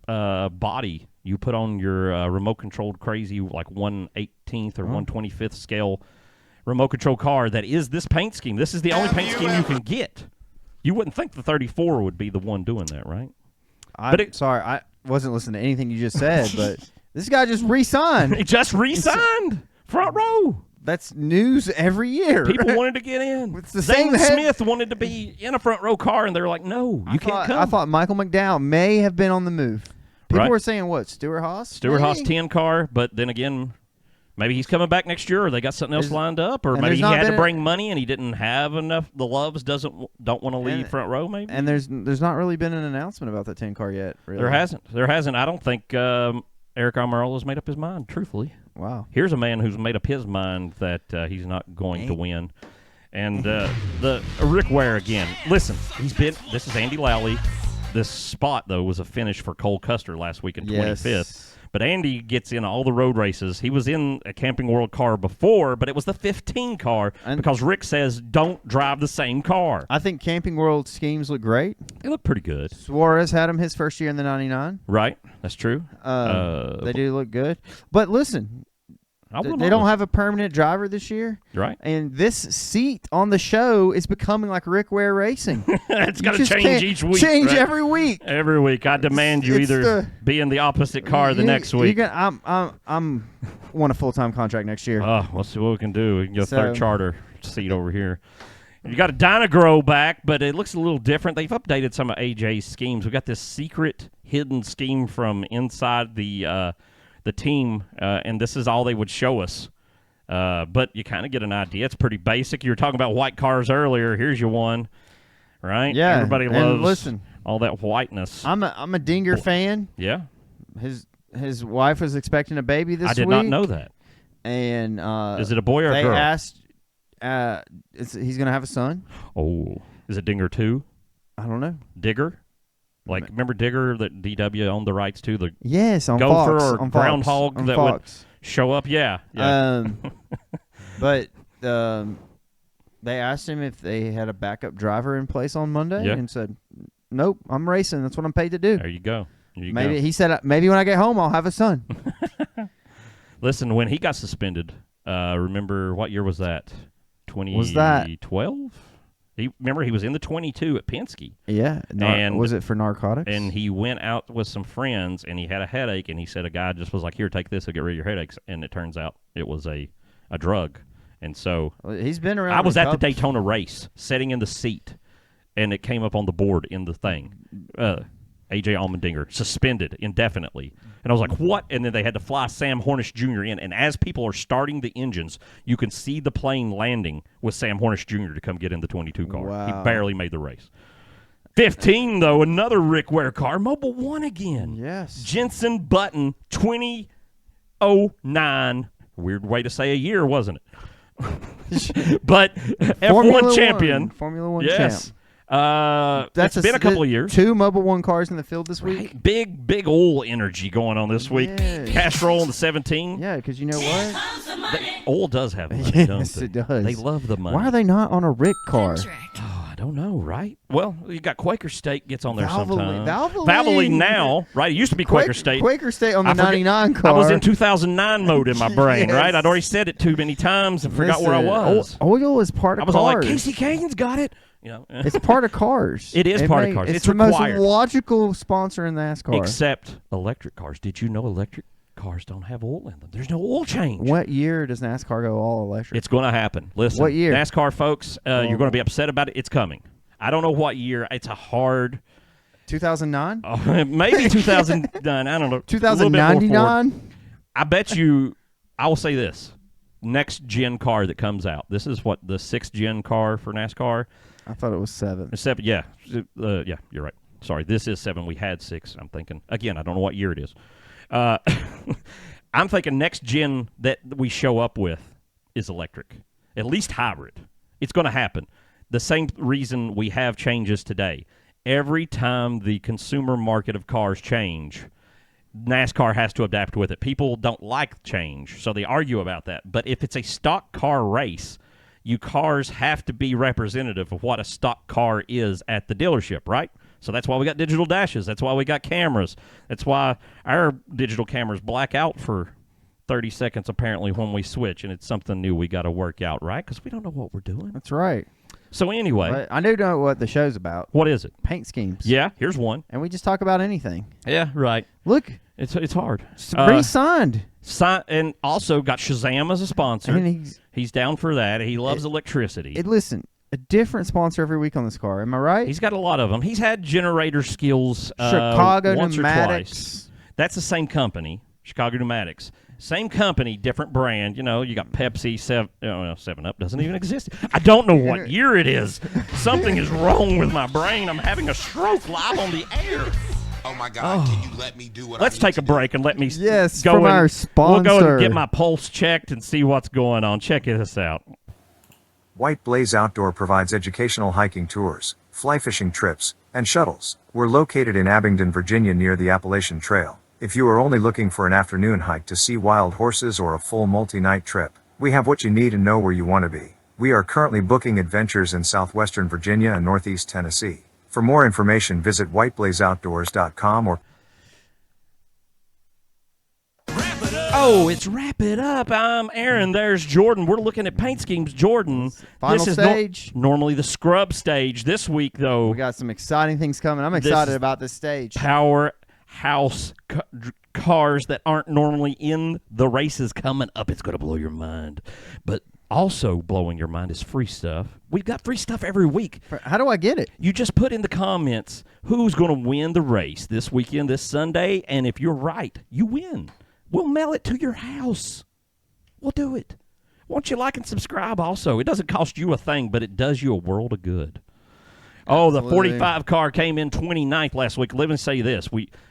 body you put on your remote controlled crazy like 1/18th or 1/25th scale remote control car that is this paint scheme. This is the only paint scheme you can get. You wouldn't think the 34 would be the one doing that, right? Sorry, I wasn't listening to anything you just said, but this guy just re-signed. He just re-signed. Front row. That's news every year. People wanted to get in. It's the Zane same head- Smith wanted to be in a front row car, and they're like, no, you can't come. I thought Michael McDowell may have been on the move. People Right. were saying what? Stuart Haas? Stuart Haas Maybe? 10 car, but then again, maybe he's coming back next year, or they got something else lined up, or and maybe there's he not had to been bring money and he didn't have enough. The Loves don't want to leave front row, maybe. And there's not really been an announcement about that 10 car yet. Really. There hasn't. I don't think Eric Almirola's made up his mind, truthfully. Wow. Here's a man who's made up his mind that he's not going to win. And the Rick Ware again. Listen, this is Andy Lally. This spot, though, was a finish for Cole Custer last week in 25th. But Andy gets in all the road races. He was in a Camping World car before, but it was the 15 car because Rick says don't drive the same car. I think Camping World schemes look great. They look pretty good. Suarez had him his first year in the 99. Right. That's true. They do look good. But listen, they don't have a permanent driver this year. Right. And this seat on the show is becoming like Rick Ware Racing. It's got to just change can't each week. Change right? every week. Every week. I demand you It's either be in the opposite car the next week. I'm want a full-time contract next year. Oh, we'll see what we can do. We can get a So- third charter seat over here. You got a Dynagrow back, but it looks a little different. They've updated some of AJ's schemes. We got this secret hidden scheme from inside the team, and this is all they would show us. But you kind of get an idea. It's pretty basic. You were talking about white cars earlier. Here's your one, right? Yeah, Everybody and loves listen, all that whiteness. I'm a Dinger fan. Yeah. His wife was expecting a baby this week. I did not know that. And is it a boy or a they girl? asked. He's going to have a son. Oh, is it Dinger 2? I don't know. Digger? Like, remember Digger that DW owned the rights to? The Yes, on gopher Fox. or on groundhog Fox, on that Fox. would show up? Yeah. But they asked him if they had a backup driver in place on Monday, Yeah. and said, "Nope, I'm racing. That's what I'm paid to do." There you go. Maybe he said, "Maybe when I get home, I'll have a son." Listen, when he got suspended, remember what year was that? 2012? Was that- Remember, he was in the 22 at Penske. Yeah, And- was it for narcotics? And he went out with some friends, and he had a headache, and he said a guy just was like, here, take this, it'll get rid of your headaches. And it turns out it was a drug. And so He's been around. I was a at the couple- Daytona race, sitting in the seat, and it came up on the board in the thing. A.J. Allmendinger, suspended indefinitely. And I was like, what? And then they had to fly Sam Hornish Jr. in. And as people are starting the engines, you can see the plane landing with Sam Hornish Jr. to come get in the 22 car. Wow. He barely made the race. 15, though, another Rick Ware car, Mobil 1 again. Yes. Jensen Button, 2009. Weird way to say a year, wasn't it? But Formula F1 champion. Formula One Yes. champ. It's been a couple of years. 2 Mobil 1 cars in the field this week. Right. Big oil energy going on this week. Yes. Castrol in the 17. Yeah, because you know what? Oil does have money, Yes, don't they? it does. They love the money. Why are they not on a Rick car? Oh, I don't know, right? Well, you got Quaker State gets on there Valvoline. sometimes. Valvoline. now, right? It used to be Quaker State. Quaker State on the I forget- 99 car. I was in 2009 mode in my brain, Yes. right? I'd already said it too many times and forgot where I was. Oil is part of I was cars. all like, Casey Kagan's got it. You know, It's part of cars. It is part of cars. It's It's the required. most logical sponsor in NASCAR. except electric cars. Did you know electric cars don't have oil in them? There's no oil change. What year does NASCAR go all electric? It's going to happen. Listen, What year? NASCAR folks, you're going to be upset about it. It's coming. I don't know what year. It's a hard. 2009? Maybe 2009. I don't know. A little bit more forward. 2099? I bet you. I will say this: next gen car that comes out. This is what, the 6th gen car for NASCAR. I thought it was 7. 7, yeah, yeah. You're right. Sorry, this is 7. We had 6. I'm thinking again. I don't know what year it is. I'm thinking next gen that we show up with is electric, at least hybrid. It's going to happen. The same reason we have changes today. Every time the consumer market of cars change, NASCAR has to adapt with it. People don't like change, so they argue about that. But if it's a stock car race, you cars have to be representative of what a stock car is at the dealership, right? So that's why we got digital dashes. That's why we got cameras. That's why our digital cameras black out for 30 seconds apparently when we switch, and it's something new we got to work out, right? Because we don't know what we're doing. That's right. So anyway. But I do know what the show's about. What is it? Paint schemes. Yeah, here's one. And we just talk about anything. Yeah, right. Look. It's hard. Re-signed. And also got Shazam as a sponsor. And he's down for that. He loves electricity. Listen, a different sponsor every week on this car. Am I right? He's got a lot of them. He's had generator skills Chicago once Pneumatics. or twice. That's the same company, Chicago Pneumatics. Same company, different brand. You know, you got Pepsi, 7 Up doesn't even exist. I don't know what year it is. Something is wrong with my brain. I'm having a stroke live on the air. Oh my God! Can you let me do what? Let's take a break and let me go from our sponsor. We'll go and get my pulse checked and see what's going on. Check this out. White Blaze Outdoor provides educational hiking tours, fly fishing trips, and shuttles. We're located in Abingdon, Virginia near the Appalachian Trail. If you are only looking for an afternoon hike to see wild horses or a full multi-night trip, we have what you need and know where you want to be. We are currently booking adventures in southwestern Virginia and northeast Tennessee. For more information, visit whiteblazeoutdoors.com or... Oh, it's Wrap It Up. I'm Aaron. There's Jordan. We're looking at paint schemes. Jordan, Final this stage. is normally the scrub stage. This week, though, we got some exciting things coming. I'm excited about this stage. Powerhouse cars that aren't normally in the races coming up. It's going to blow your mind. But also blowing your mind is free stuff. We've got free stuff every week. How do I get it? You just put in the comments who's going to win the race this weekend, this Sunday, and if you're right, you win. We'll mail it to your house. We'll do it. Won't you like and subscribe also? It doesn't cost you a thing, but it does you a world of good. Oh, the 45 car came in 29th last week. Let me say this.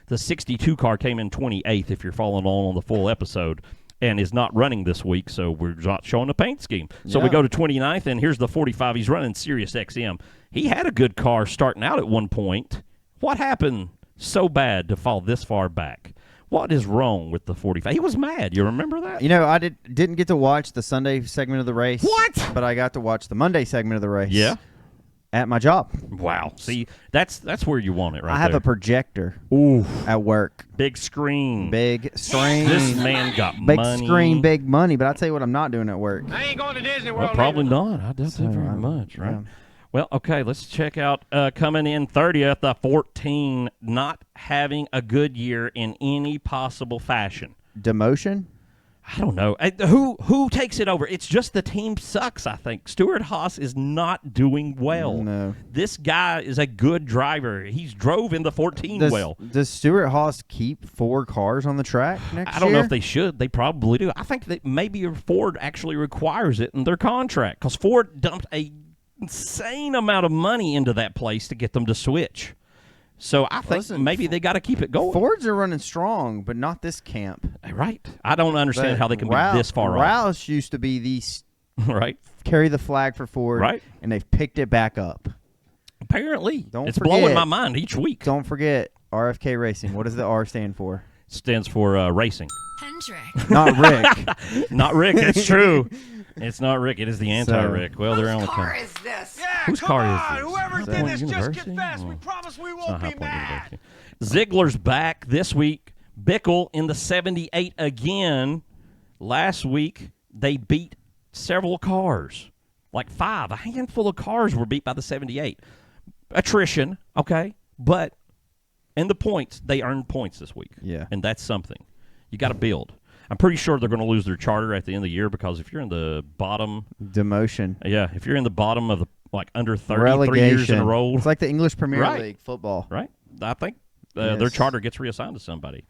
The 62 car came in 28th if you're following on the full episode, and is not running this week, so we're not showing the paint scheme. So we go to 29th, and here's the 45. He's running Sirius XM. He had a good car starting out at one point. What happened so bad to fall this far back? What is wrong with the 45? He was mad. You remember that? You know, I didn't get to watch the Sunday segment of the race. What? But I got to watch the Monday segment of the race. Yeah. At my job. Wow. See, that's where you want it right there. I have a projector at work. Big screen. Big screen. This man got big money. Big screen, big money. But I'll tell you what I'm not doing at work. I ain't going to Disney World. Well, probably not. I doubt that very much, right? Yeah. Well, okay, let's check out coming in 30th, the 14, not having a good year in any possible fashion. Demotion? I don't know. Who takes it over? It's just the team sucks, I think. Stuart Haas is not doing well. No. This guy is a good driver. He's drove in the 14 well. Does Stuart Haas keep 4 cars on the track next year? I don't know if they should. They probably do. I think that maybe Ford actually requires it in their contract because Ford dumped a insane amount of money into that place to get them to switch. So I think maybe they got to keep it going. Fords are running strong, but not this camp. Right. I don't understand how they can be this far off. Roush used to be the right. Carry the flag for Ford, right? And they've picked it back up. Apparently, it's blowing my mind each week. Don't forget RFK Racing. What does the R stand for? It stands for racing. Hendrick. Not Rick. Not Rick. It's true. It's not Rick. It is the anti-Rick. Well, they're only car is this? Yeah, whose come car on. is this? Whoever Is did that this, just University? confess. We promise we won't be mad. Ziegler's back this week. Bickle in the 78 again. Last week, they beat several cars. Like 5. A handful of cars were beat by the 78. Attrition, okay. But in the points, they earned points this week. Yeah. And that's something. You got to build. I'm pretty sure they're going to lose their charter at the end of the year because if you're in the bottom... Demotion. Yeah, if you're in the bottom of the under 30 relegation. 3 years in a row... It's like the English Premier League football. Right. I think their charter gets reassigned to somebody.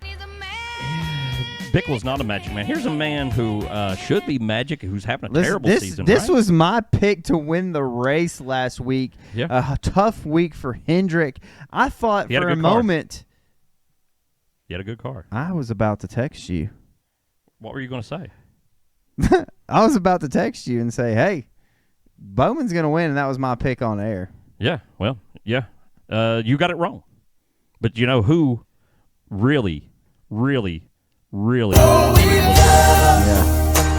Bickle's not a Magic Man. Here's a man who should be Magic, who's having a terrible season. This right? was my pick to win the race last week. Yeah. A tough week for Hendrick. I thought He had for a a good car. moment He had a good car. I was about to text you. What were you going to say? I was about to text you and say, hey, Bowman's going to win, and that was my pick on air. Yeah, well, yeah. You got it wrong. But you know who really, really, really Yeah.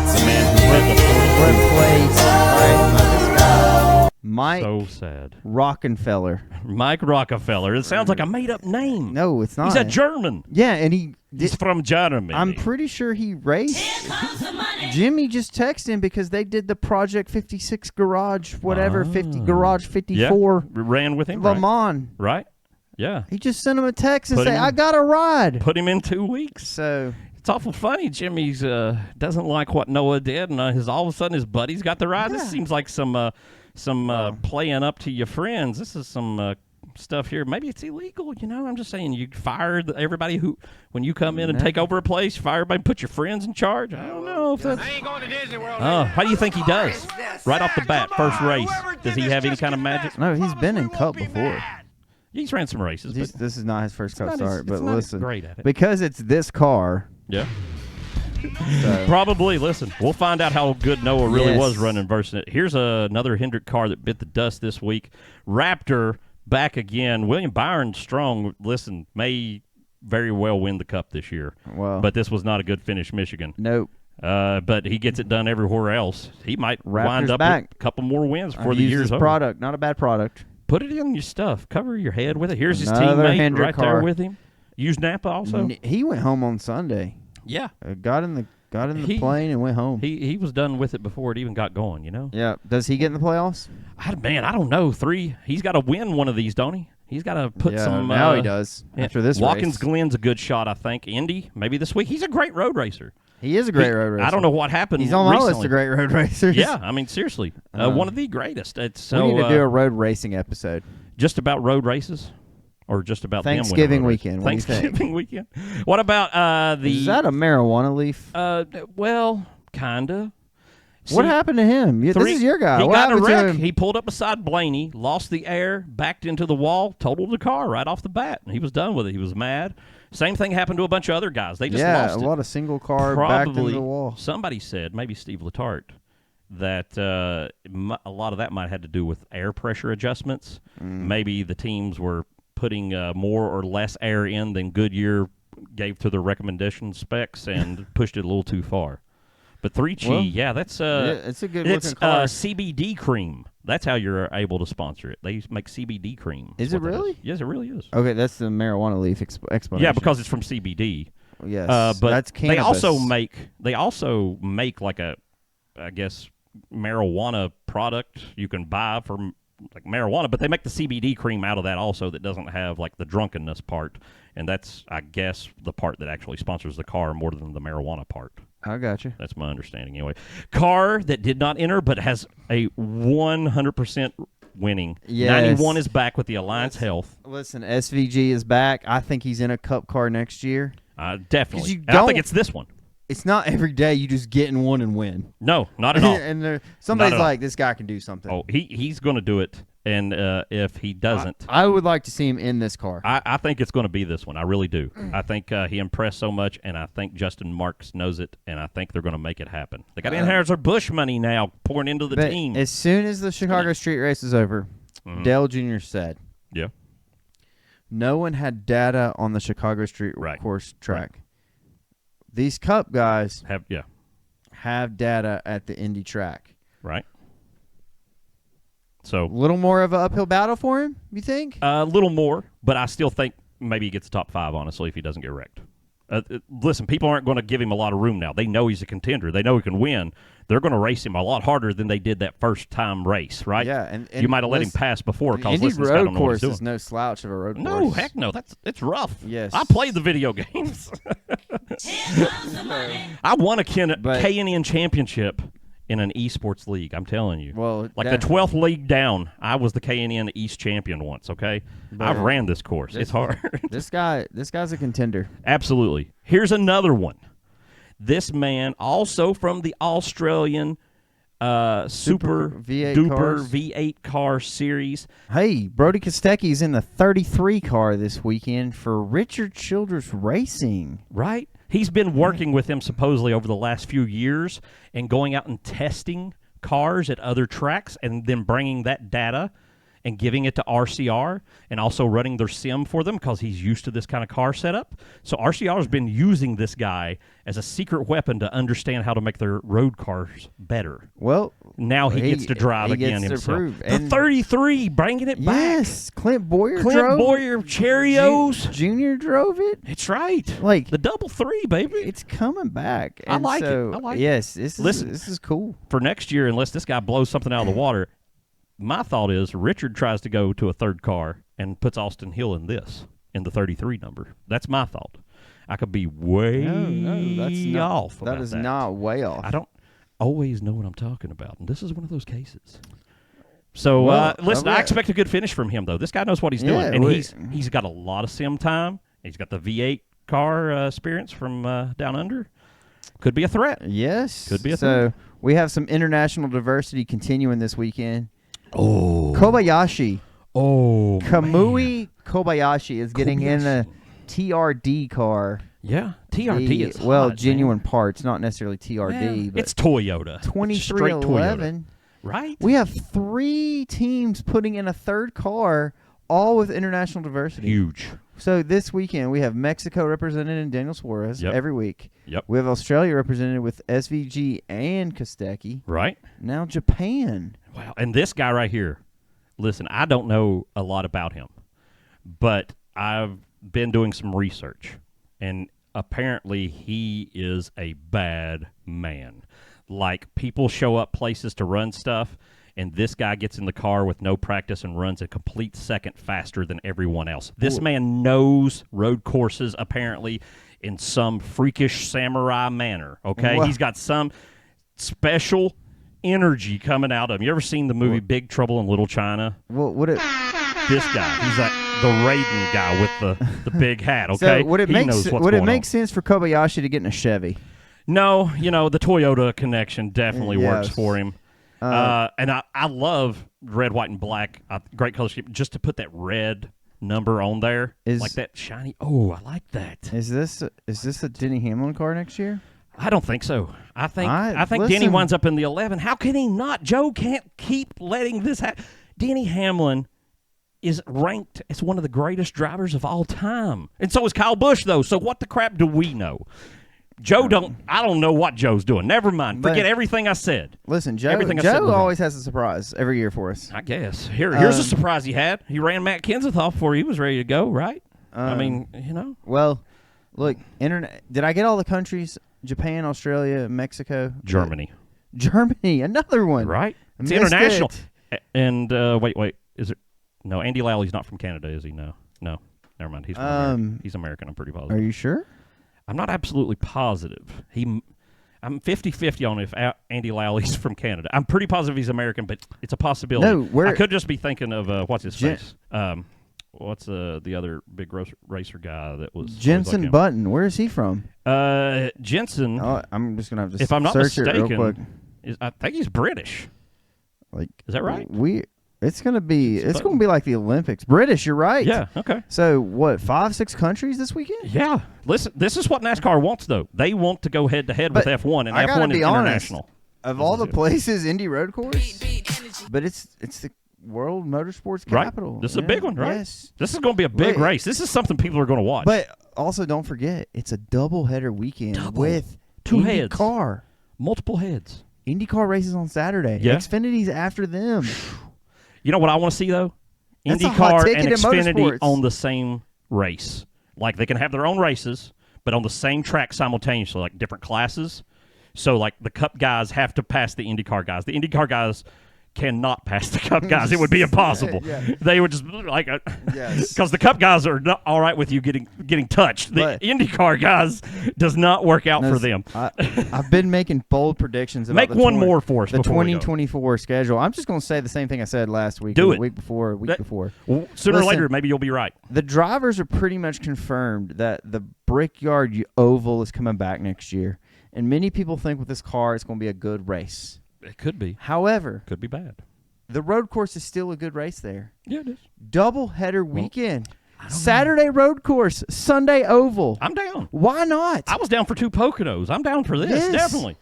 the man who led the Fourth place. All right, not this guy. Mike so sad. Rockefeller. Mike Rockefeller. It sounds like a made-up name. No, it's not. He's a German. Yeah, and he He's from Germany. I'm pretty sure he raced. Jimmy just texted him because they did the Project 56 Garage, whatever, 50 Garage 54. Yeah, ran with him, Le right? Mans. Right? Yeah. He just sent him a text and Put say, him I in. got a ride. Put him in 2 weeks. So It's awful funny. Jimmy's doesn't like what Noah did, and all of a sudden his buddies got the ride. This Yeah. seems like some playing up to your friends. This is some stuff here. Maybe it's illegal. You know, I'm just saying. You fire everybody who, when you come in and take over a place, fire everybody, put your friends in charge. I don't know if that's. I ain't going to Disney World. How do you think he does? is this? Right off the bat, Come first on, race. whoever did Does he this have any just kind of get magic? fast. No, he's been in Promise we Cup won't be before. mad. He's ran some races. But this is not his first Cup not start. as- But it's not as listen, great at it. because it's this car. yeah. So. Probably. Listen, we'll find out how good Noah really Yes. was running versus it. Here's another Hendrick car that bit the dust this week. Raptor back again. William Byron Strong, listen, may very well win the Cup this year. Well, But this was not a good finish, Michigan. nope. But he gets it done everywhere else. He might wind Raptor's up back. with a couple more wins before I've the used year's his over. product, not a bad product. Put it in your stuff. Cover your head with it. Here's his Another teammate Hendrick right there car. with him. Use Napa also. He went home on Sunday. Yeah. Got in the He- plane and went home. He was done with it before it even got going, you know? Yeah. Does he get in the playoffs? I don't know. 3. He's got to win one of these, don't he? He's got to put some. Now he does. Yeah. After this Watkins race. Glen's a good shot, I think. Indy, maybe this week. He's a great road racer. He is a great road racer. I don't know what happened. He's on my recently. list of great road racers. Yeah, I mean seriously, one of the greatest. It's so we need to do a road racing episode. just about road races, or just about them winning Thanksgiving road races? weekend. What do you think? Thanksgiving weekend. What about the? Is that a marijuana leaf? Well, kinda. What See, happened to him? This is your guy. He What got in a happened to wreck. him? He pulled up beside Blaney, lost the air, backed into the wall, totaled the car right off the bat. He was done with it. He was mad. Same thing happened to a bunch of other guys. They just Yeah, lost a it. lot of single car backed into Probably the wall. somebody said, maybe Steve Letarte, that a lot of that might have had to do with air pressure adjustments. Maybe the teams were putting more or less air in than Goodyear gave to their recommendation specs and pushed it a little too far. But 3G, Well, yeah, that's it's a good it's looking car. CBD cream. That's how you're able to sponsor it. They make CBD cream. Is what it that really? Yes, it really is. Okay, that's the marijuana leaf explanation. Yeah, because it's from CBD. yes, But that's they cannabis. also make like a, I guess, marijuana product you can buy for like marijuana, but they make the CBD cream out of that also that doesn't have like the drunkenness part, and that's, I guess, the part that actually sponsors the car more than the marijuana part. I got you. That's my understanding anyway. Car that did not enter but has a 100% winning. Yes. 91 is back with the Alliance Health. Listen, SVG is back. I think he's in a Cup car next year. Definitely. you And I think don't- it's this one. It's not every day you just get in one and win. No, not at all. and somebody's Not at all. like, this guy can do something. Oh, he's going to do it, and if he doesn't, I would like to see him in this car. I think it's going to be this one. I really do. I think he impressed so much, and I think Justin Marks knows it, and I think they're going to make it happen. They got Anheuser-Busch money now pouring into the But team. as soon as the Chicago Street Race is over, Dale Jr. said, Yeah. no one had data on the Chicago Street Right. Course track. These Cup guys Yeah. have data at the Indy track. Right. A So little more of an uphill battle for him, you think? a little more, but I still think maybe he gets top 5, honestly, if he doesn't get wrecked. Listen, people aren't going to give him a lot of room now. They know he's a contender. They know he can win. They're going to race him a lot harder than they did that first time race, right? Yeah, and you might have let him listen, pass before because Indy this guy don't Road know what he's Course doing. is no slouch of a road No, course. heck no. It's rough. Yes. I played the video games. I won a But- K&N championship in an esports league. I'm telling you. Well, like that- the 12th league down, I was the K&N East champion once. Okay, I've ran this course. It's hard. This guy's a contender. Absolutely. Here's another one. This man, also from the Australian Super V8 Duper cars. V8 car series. Hey, Brody Kostecki's in the 33 car this weekend for Richard Childress Racing. Right? He's been working with him supposedly over the last few years and going out and testing cars at other tracks and then bringing that data and giving it to RCR and also running their sim for them because he's used to this kind of car setup. So RCR has been using this guy as a secret weapon to understand how to make their road cars better. Well, Now he gets to drive he again gets himself. to prove. The And 33, bringing it back. yes, Clint Boyer Clint drove. Boyer Cheerios. Junior drove it. It's right. Like, the double 3, baby. it's coming back. I And like it. so, I like it. yes, this Listen. is cool. For next year, unless this guy blows something out of the water, my thought is Richard tries to go to a third car and puts Austin Hill in the 33 number. That's my thought. I could be way No, that's not, off. That about is that. not way off. I don't always know what I'm talking about, and this is one of those cases. So, Well, listen, I okay. expect a good finish from him, though. This guy knows what he's doing, Yeah, and we- he's got a lot of sim time. He's got the V8 car experience from down under. Could be a threat. Yes. Could be a So we have some international diversity continuing this weekend. Oh. Kobayashi. Oh, Kamui Kobayashi is getting in a TRD car. yeah, TRD is well, hot, genuine man. parts, not necessarily TRD, Well, but it's Toyota. It's straight Toyota. 2311. Right? We have 3 teams putting in a third car, all with international diversity. Huge. So this weekend we have Mexico represented in Daniel Suarez Yep. every week. Yep. We have Australia represented with SVG and Kostecki. Right? Now Japan. Wow. And this guy right here, listen, I don't know a lot about him, but I've been doing some research, and apparently he is a bad man. Like, people show up places to run stuff, and this guy gets in the car with no practice and runs a complete second faster than everyone else. This man knows road courses, apparently, in some freakish samurai manner, okay? Wow. He's got some special energy coming out of him. You ever seen the movie Big Trouble in Little China? Well, would it? This guy, he's like the Raiden guy with the big hat, okay? So would it he make knows what's would it going make on. sense for Kobayashi to get in a Chevy? No, the Toyota connection definitely works Yes. for him. And I love red, white, and black. Great color scheme. Just to put that red number on there, like that shiny. Oh, I like that. Is this a Denny Hamlin car next year? I don't think so. I think listen. Denny winds up in the 11. How can he not? Joe can't keep letting this happen. Denny Hamlin is ranked as one of the greatest drivers of all time, and so is Kyle Busch, though. So what the crap do we know? I don't know what Joe's doing. Never mind. Forget everything I said. Listen, Joe Everything I said was always has a surprise every year for us. I guess. Here's a surprise he had. He ran Matt Kenseth off before he was ready to go, right? I mean, Well, look, did I get all the countries? Japan, Australia, Mexico, Germany. Germany, another one. Right? It's Missed international. it. And wait. Is it? No, Andy Lally not from Canada, is he? No. Never mind. He's from America. He's American, I'm pretty positive. Are you sure? I'm not absolutely positive. I'm 50-50 on if Andy Lally's from Canada. I'm pretty positive he's American, but it's a possibility. No, I could just be thinking of what's his face? What's the other big racer guy that was Jensen like Button. Where is he from? Jensen. Oh, I'm just gonna have to if I'm not search it real quick. mistaken, I think he's British. Like, is that right? It's gonna be like the Olympics. British, you're right. Yeah. Okay. So what? 5-6 countries this weekend? Yeah. Listen, this is what NASCAR wants, though. They want to go head to head with But F1, and I gotta F1 is be honest, international. Of all the places, Indy Road Course, but it's the world motorsports capital. Right. This is a big one, right? Yes. This is going to be a big race. This is something people are going to watch. But also, don't forget, it's a doubleheader weekend with Two heads. IndyCar. Multiple heads. IndyCar races on Saturday. Yeah. Xfinity's after them. You know what I want to see, though? That's a hot IndyCar ticket and in Xfinity motorsports. on the same race. Like, they can have their own races, but on the same track simultaneously, like different classes. So, like, the Cup guys have to pass the IndyCar guys. The IndyCar guys cannot pass the Cup guys. It would be impossible. Yeah. They would just, like, Yes. because the Cup guys are not all right with you getting touched. The But- IndyCar guys does not work out for them. I've been making bold predictions about Make the one more for us the before we go. 2024 schedule. I'm just going to say the same thing I said last week. Do or it. The week before. Well, Sooner or Listen, later, maybe you'll be right. The drivers are pretty much confirmed that the Brickyard Oval is coming back next year. And many people think with this car it's going to be a good race. It could be. However, Could be bad. the road course is still a good race there. Yeah, it is. Double-header weekend. Saturday road course, Sunday oval. I'm down. Why not? I was down for 2 Poconos. I'm down for this, Yes. definitely.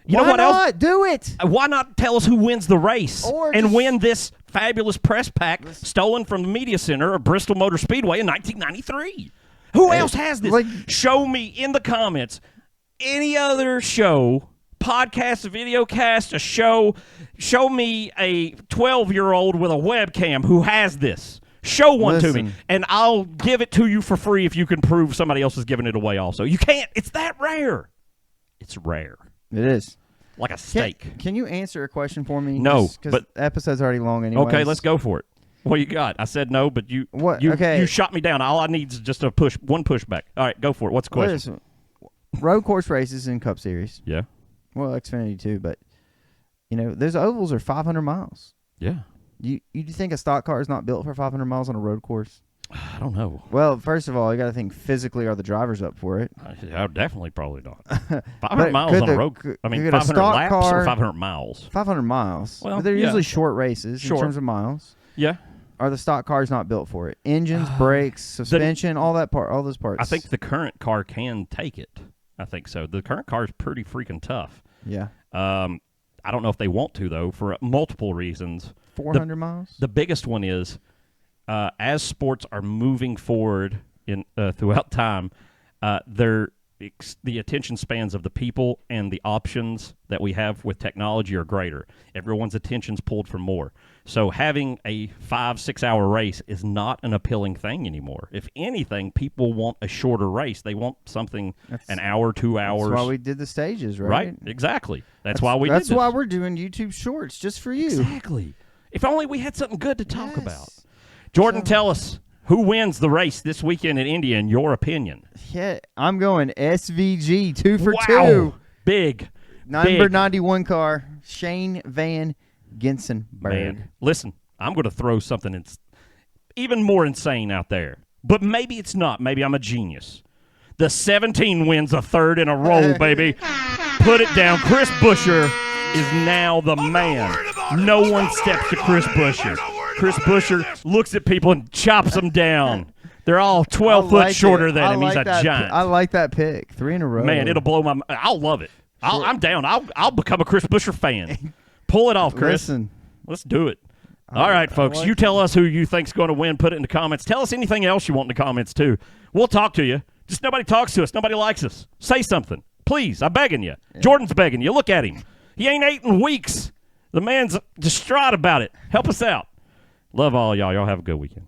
You Why know what not? else? Do it. Why not tell us who wins the race Or and just- win this fabulous press pack stolen from the media center of Bristol Motor Speedway in 1993? Who else has this? like- Show me in the comments any other show, podcast, video cast, a show. Show me a 12-year-old with a webcam who has this. Show one to me, Listen. and I'll give it to you for free if you can prove somebody else is giving it away also. You can't. It's that rare. It's rare. It is. Like a steak. Can you answer a question for me? No, Because but- the episode's already long anyway. Okay, let's go for it. What you got? I said no, but you Okay. you shot me down. All I need is just one pushback. All right, go for it. What's the question? Road course races in Cup Series. Yeah. Well, Xfinity too, but those ovals are 500 miles. Yeah. You think a stock car is not built for 500 miles on a road course? I don't know. Well, first of all, you got to think physically, are the drivers up for it? I definitely probably not. 500 But miles could on a the- road. could- I mean, could a 500 stock laps car- or 500 miles. 500 miles. Well, but they're yeah. usually short races in Short. terms of miles. Yeah. Are the stock cars not built for it? Engines, brakes, suspension, all those parts. I think the current car can take it. I think so. The current car is pretty freaking tough. Yeah. I don't know if they want to though, for multiple reasons. 400 miles. The biggest one is as sports are moving forward in throughout time, the attention spans of the people and the options that we have with technology are greater. Everyone's attention's pulled for more. So having a 5-6 hour race is not an appealing thing anymore. If anything, people want a shorter race. They want something an hour, 2 hours. That's why we did the stages, right? Right, exactly. That's why we did That's this. why we're doing YouTube Shorts, just for you. Exactly. If only we had something good to talk Yes. about. Jordan, tell us, who wins the race this weekend in Indy, in your opinion? Yeah, I'm going SVG 2 for Wow. 2. Big. Number big. 91 car, Shane Van Ginsenberg. Man, listen, I'm going to throw something even more insane out there. But maybe it's not. Maybe I'm a genius. The 17 wins a third in a row, baby. Put it down. Chris Buescher is now the man. No one steps to Chris Buescher. Chris Buescher looks at people and chops them down. They're all 12 foot shorter than him. He's a giant. I like that pick. 3 in a row. Man, it'll blow my. I'll love it. I'm down. I'll become a Chris Buescher fan. Pull it off, Chris. Listen. Let's do it. All right, folks. You tell us who you think's going to win. Put it in the comments. Tell us anything else you want in the comments too. We'll talk to you. Just nobody talks to us. Nobody likes us. Say something, please. I'm begging you. Jordan's begging you. Look at him. He ain't ate in weeks. The man's distraught about it. Help us out. Love all y'all. Y'all have a good weekend.